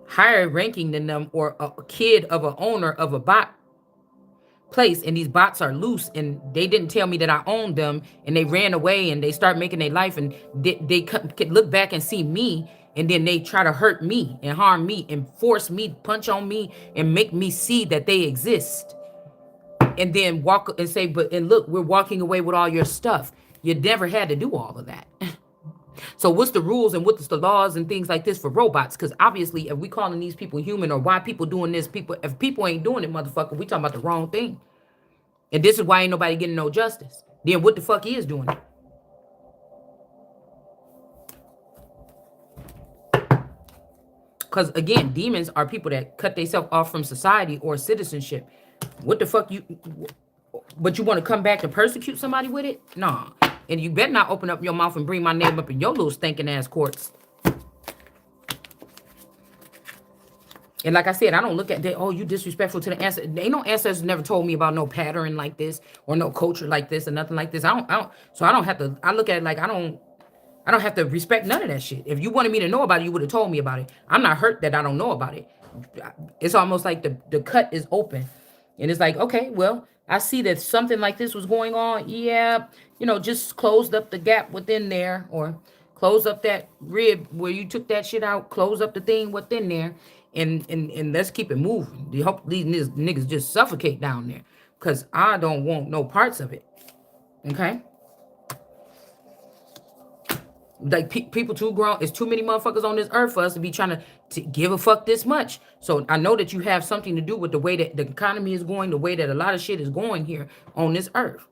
higher ranking than them, or a kid of an owner of a bot place, and these bots are loose and they didn't tell me that I owned them, and they ran away and they start making their life, and they could look back and see me, and then they try to hurt me and harm me and force me, punch on me, and make me see that they exist, and then walk and say, but and look, we're walking away with all your stuff. You never had to do all of that. So what's the rules and what's the laws and things like this for robots? Because obviously, if we calling these people human, or why people doing this, people, if people ain't doing it, motherfucker, we talking about the wrong thing. And this is why ain't nobody getting no justice. Then what the fuck is doing it? Because again, demons are people that cut themselves off from society or citizenship. What the fuck you? But you want to come back and persecute somebody with it? Nah. And you better not open up your mouth and bring my name up in your little stinking ass courts. And like I said, I don't look at that, oh, you disrespectful to the ancestors. Ain't no ancestors never told me about no pattern like this or no culture like this or nothing like this. So I don't have to, I look at it like I don't have to respect none of that shit. If you wanted me to know about it, you would have told me about it. I'm not hurt that I don't know about it. It's almost like the cut is open. And it's like, okay, well, I see that something like this was going on. Yeah, just closed up the gap within there, or close up that rib where you took that shit out, close up the thing within there, and let's keep it moving. The hope these niggas just suffocate down there, because I don't want no parts of it. Okay? Like people too grown. It's too many motherfuckers on this earth for us to be trying to give a fuck this much. So I know that you have something to do with the way that the economy is going, the way that a lot of shit is going here on this earth.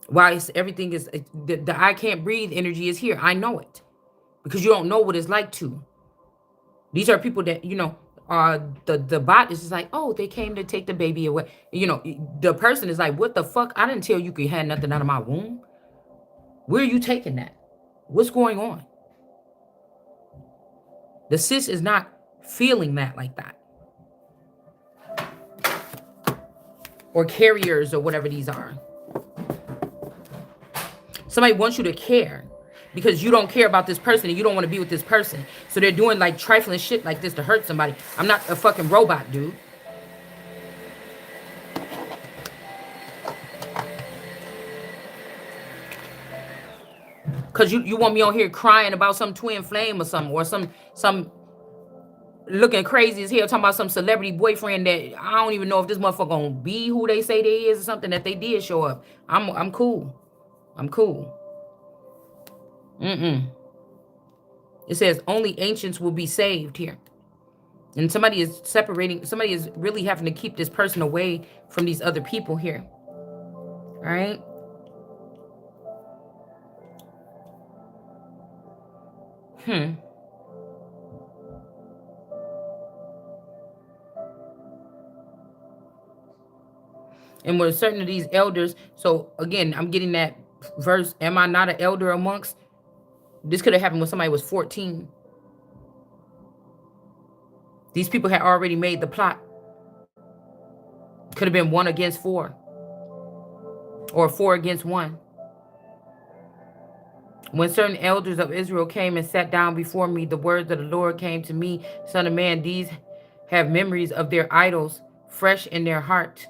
Why everything is the I can't breathe energy is here. I know it, because you don't know what it's like to. These are people that the bot is just like, oh, they came to take the baby away. The person is like, what the fuck? I didn't tell you could have nothing out of my womb. Where are you taking that? What's going on? The sis is not feeling that like that. Or carriers or whatever these are. Somebody wants you to care because you don't care about this person and you don't want to be with this person. So they're doing like trifling shit like this to hurt somebody. I'm not a fucking robot, dude. Cause you want me on here crying about some twin flame or something, or some looking crazy as hell, talking about some celebrity boyfriend that I don't even know if this motherfucker gonna be who they say they is, or something that they did show up. I'm cool. I'm cool. It says only ancients will be saved here. And somebody is really having to keep this person away from these other people here. All right? And with certain of these elders, so again, I'm getting that verse, am I not an elder amongst? This could have happened when somebody was 14. These people had already made the plot. Could have been 1 against 4. Or 4 against 1. When certain elders of Israel came and sat down before me, the words of the Lord came to me, Son of man, these have memories of their idols fresh in their heart.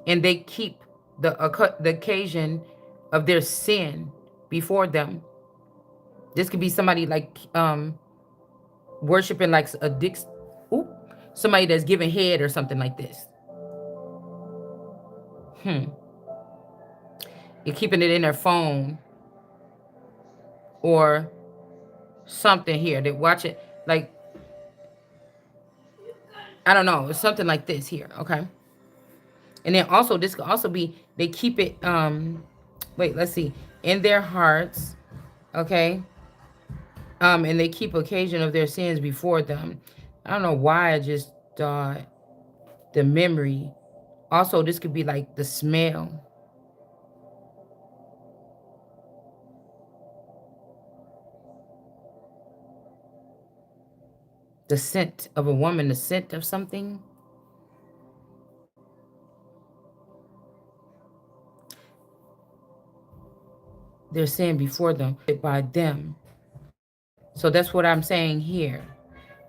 And they keep the occasion of their sin before them. This could be somebody like worshiping like somebody that's giving head or something like this. You're keeping it in their phone, or something here. They watch it like, I don't know, it's something like this here, okay? And then also this could also be they keep it wait, let's see, in their hearts, okay? And they keep occasion of their sins before them. I don't know why I just thought the memory. Also, this could be like the smell, the scent of a woman, the scent of something. They're sin before them by them. So that's what I'm saying here.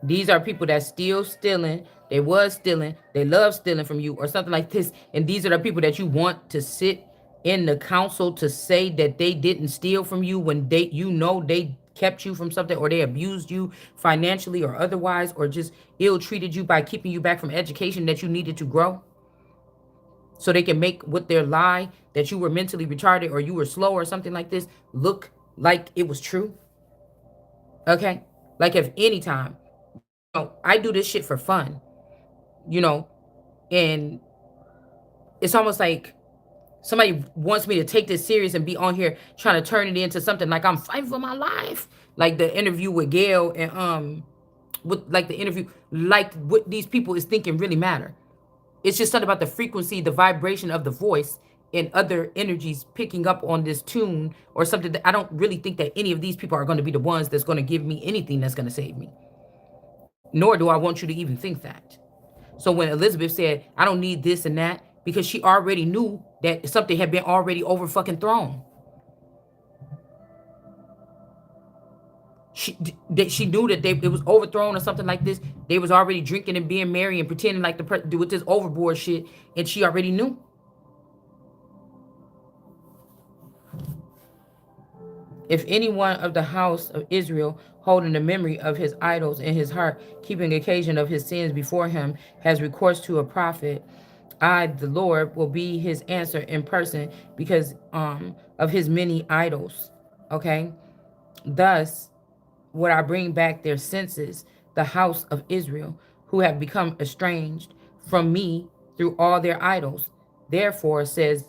These are people that still stealing. They was stealing. They love stealing from you or something like this. And these are the people that you want to sit in the council to say that they didn't steal from you when they, you know, they kept you from something, or they abused you financially or otherwise, or just ill treated you by keeping you back from education that you needed to grow. So they can make with their lie that you were mentally retarded or you were slow or something like this look like it was true. Okay? Like if anytime, I do this shit for fun, you know, and it's almost like somebody wants me to take this serious and be on here trying to turn it into something like I'm fighting for my life. Like the interview with Gail and with like the interview, like what these people is thinking really matter. It's just something about the frequency, the vibration of the voice, and other energies picking up on this tune or something that I don't really think that any of these people are going to be the ones that's going to give me anything that's going to save me. Nor do I want you to even think that. So when Elizabeth said, I don't need this and that, because she already knew that something had been already over fucking thrown. She that she knew that it was overthrown or something like this. They was already drinking and being merry and pretending like with this overboard shit, and she already knew. If any one of the house of Israel, holding the memory of his idols in his heart, keeping occasion of his sins before him, has recourse to a prophet, I, the Lord, will be his answer in person because of his many idols. Okay? Thus would I bring back their senses, the house of Israel, who have become estranged from me through all their idols. Therefore says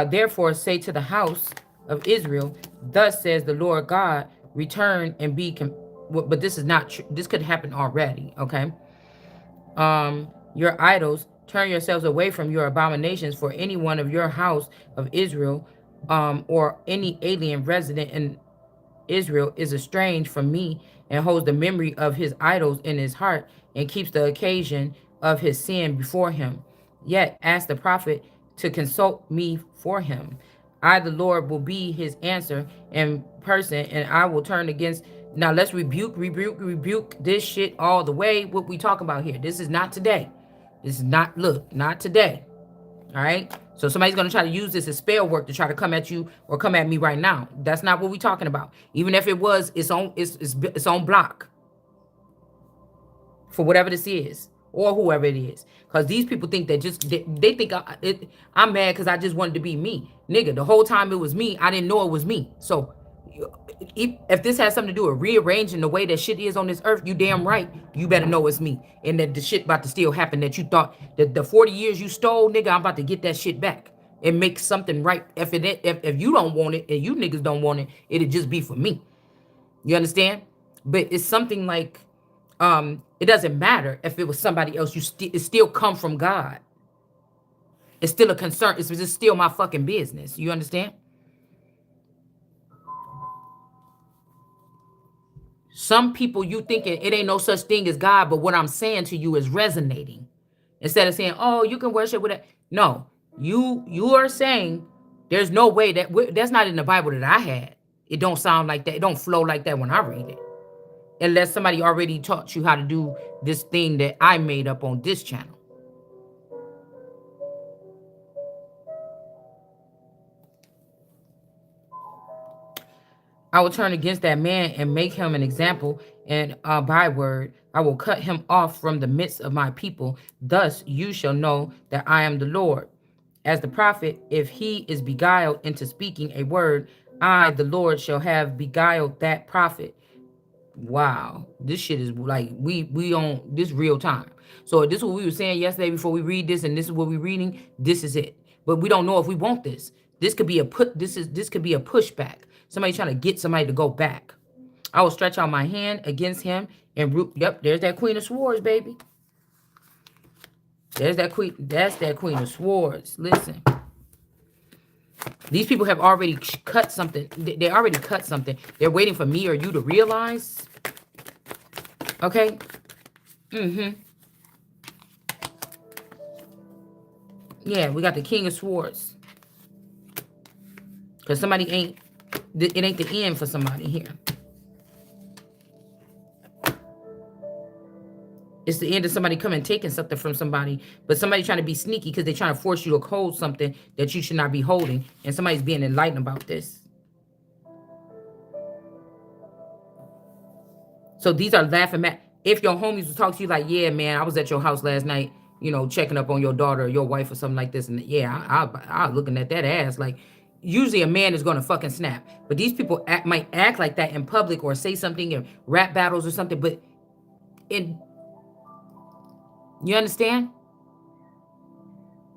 therefore say to the house of Israel, thus says the Lord God, return and be but this is not true. This could happen already, okay? Your idols, turn yourselves away from your abominations, for any one of your house of Israel, or any alien resident in Israel is estranged from me and holds the memory of his idols in his heart and keeps the occasion of his sin before him. Yet ask the prophet to consult me for him. I, the Lord, will be his answer in person, and I will turn against. Now let's rebuke this shit all the way. What we talk about here. This is not today. This is not, look, not today. All right. So somebody's gonna try to use this as spell work to try to come at you or come at me right now. That's not what we're talking about. Even if it was, its own block for whatever this is or whoever it is. Because these people think that they think I'm mad because I just wanted to be me. Nigga, the whole time it was me, I didn't know it was me. So if this has something to do with rearranging the way that shit is on this earth, you damn right, you better know it's me. And that the shit about to still happen that you thought that the 40 years you stole, nigga, I'm about to get that shit back and make something right. If you don't want it and you niggas don't want it, it'll just be for me. You understand? But it's something like it doesn't matter if it was somebody else. It still come from God. It's still a concern. It's just still my fucking business. You understand? Some people you thinking it ain't no such thing as God, but what I'm saying to you is resonating. Instead of saying, "Oh, you can worship with it," no, you are saying there's no way that's not in the Bible that I had. It don't sound like that. It don't flow like that when I read it, unless somebody already taught you how to do this thing that I made up on this channel. I will turn against that man and make him an example and a byword. I will cut him off from the midst of my people. Thus you shall know that I am the Lord. As the prophet, if he is beguiled into speaking a word, I, the Lord, shall have beguiled that prophet. Wow, this shit is like we on this real time. So this is what we were saying yesterday before we read this, and this is what we're reading. This is it. But we don't know if we want this. This could be a put. This could be a pushback. Somebody trying to get somebody to go back. I will stretch out my hand against him and root. Yep, there's that Queen of Swords, baby. There's that queen. That's that Queen of Swords. Listen, these people have already cut something. They already cut something. They're waiting for me or you to realize. Okay. Yeah, we got the King of Swords. Because somebody ain't, it ain't the end for somebody here. It's the end of somebody coming and taking something from somebody. But somebody trying to be sneaky because they're trying to force you to hold something that you should not be holding. And somebody's being enlightened about this. So these are laughing at. If your homies will talk to you like, yeah, man, I was at your house last night, you know, checking up on your daughter or your wife or something like this. And yeah, I looking at that ass. Like, usually a man is going to fucking snap. But these people might act like that in public or say something in rap battles or something. But you understand?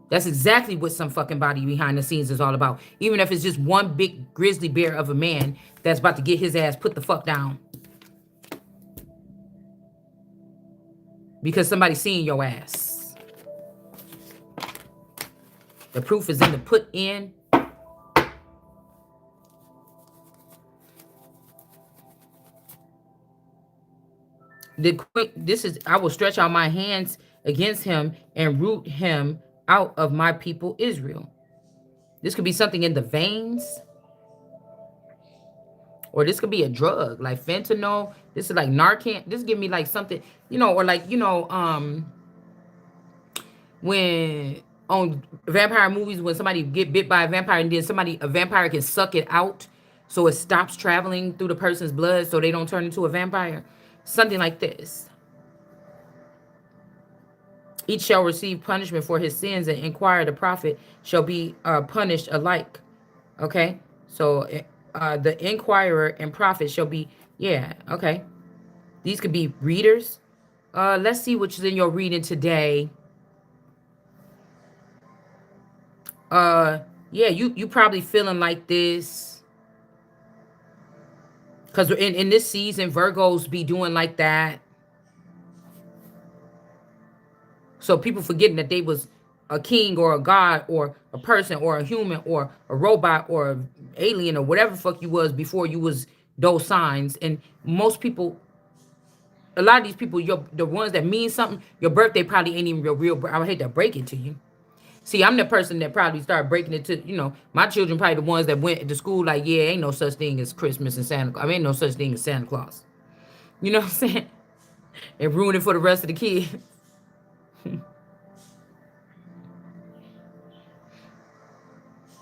That's exactly what some fucking body behind the scenes is all about. Even if it's just one big grizzly bear of a man that's about to get his ass put the fuck down. Because somebody's seeing your ass. The proof is in the put in. This is, I will stretch out my hands against him and root him out of my people Israel. This could be something in the veins. Or this could be a drug, like fentanyl. This is like Narcan. This give me like something, you know, or like, you know, when on vampire movies, when somebody get bit by a vampire and then a vampire can suck it out so it stops traveling through the person's blood so they don't turn into a vampire. Something like this. Each shall receive punishment for his sins, and inquire the prophet shall be punished alike. Okay? So the inquirer and prophet shall be, yeah, okay. These could be readers. Let's see what's in your reading today. Yeah, you probably feeling like this. Because in this season, Virgos be doing like that. So people forgetting that they was a king or a god or a person or a human or a robot or an alien or whatever the fuck you was before you was those signs. And most people, a lot of these people, the ones that mean something, your birthday probably ain't even your real. I would hate to break it to you. See, I'm the person that probably started breaking it to, you know, my children probably the ones that went to school like, yeah, ain't no such thing as Christmas and Santa Claus. I mean, ain't no such thing as Santa Claus. You know what I'm saying? And ruin it for the rest of the kids.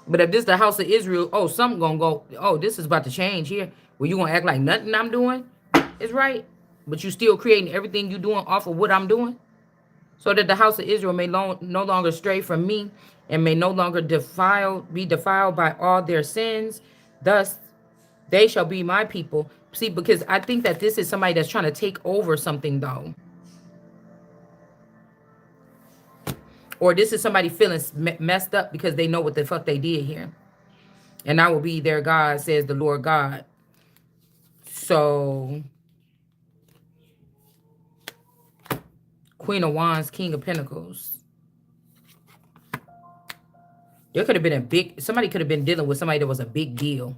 But if this the house of Israel, oh, something gonna go, oh, this is about to change here. Well, you gonna act like nothing I'm doing is right, but you still creating everything you doing off of what I'm doing, so that the house of Israel may no longer stray from me and may no longer be defiled by all their sins. Thus, they shall be my people. See, because I think that this is somebody that's trying to take over something, though. Or this is somebody feeling messed up because they know what the fuck they did here. And I will be their God, says the Lord God. So, Queen of Wands, King of Pentacles. There could have been somebody could have been dealing with somebody that was a big deal.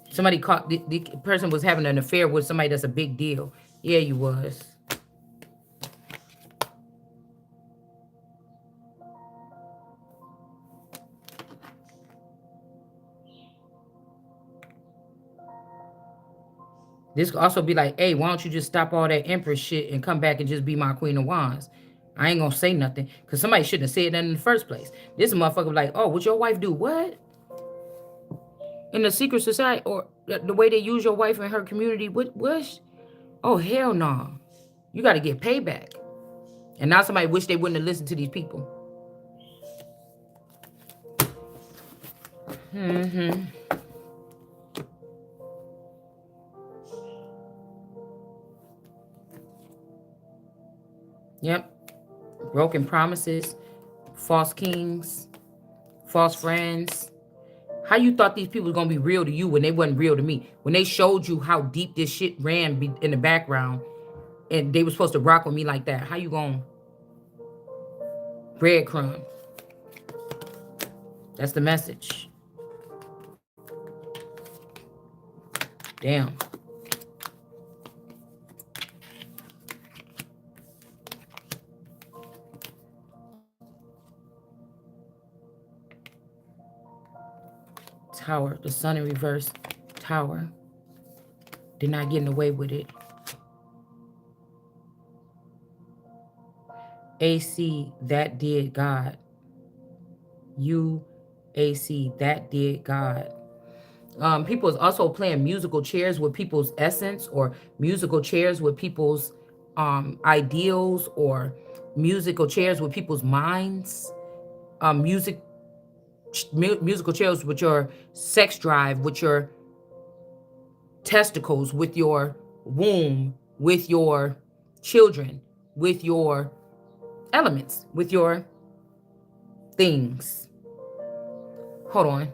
Somebody caught, the person was having an affair with somebody that's a big deal. Yeah, you was. This could also be like, hey, why don't you just stop all that Empress shit and come back and just be my Queen of Wands? I ain't gonna say nothing, because somebody shouldn't have said that in the first place. This motherfucker like, oh, what your wife do? What? In the secret society, or the way they use your wife in her community? What? Oh, hell no. You got to get payback. And now somebody wish they wouldn't have listened to these people. Mm-hmm. Yep. Broken promises, false kings, false friends. How you thought these people was gonna be real to you when they wasn't real to me? When they showed you how deep this shit ran in the background, and they were supposed to rock with me like that. How you gonna breadcrumb? That's the message. Damn. Tower. The sun in reverse. Tower. They're not getting away with it. AC. That did God. You. AC. That did God. People is also playing musical chairs with people's essence, or musical chairs with people's ideals, or musical chairs with people's minds. Music musical chairs with your sex drive, with your testicles, with your womb, with your children, with your elements, with your things. Hold on.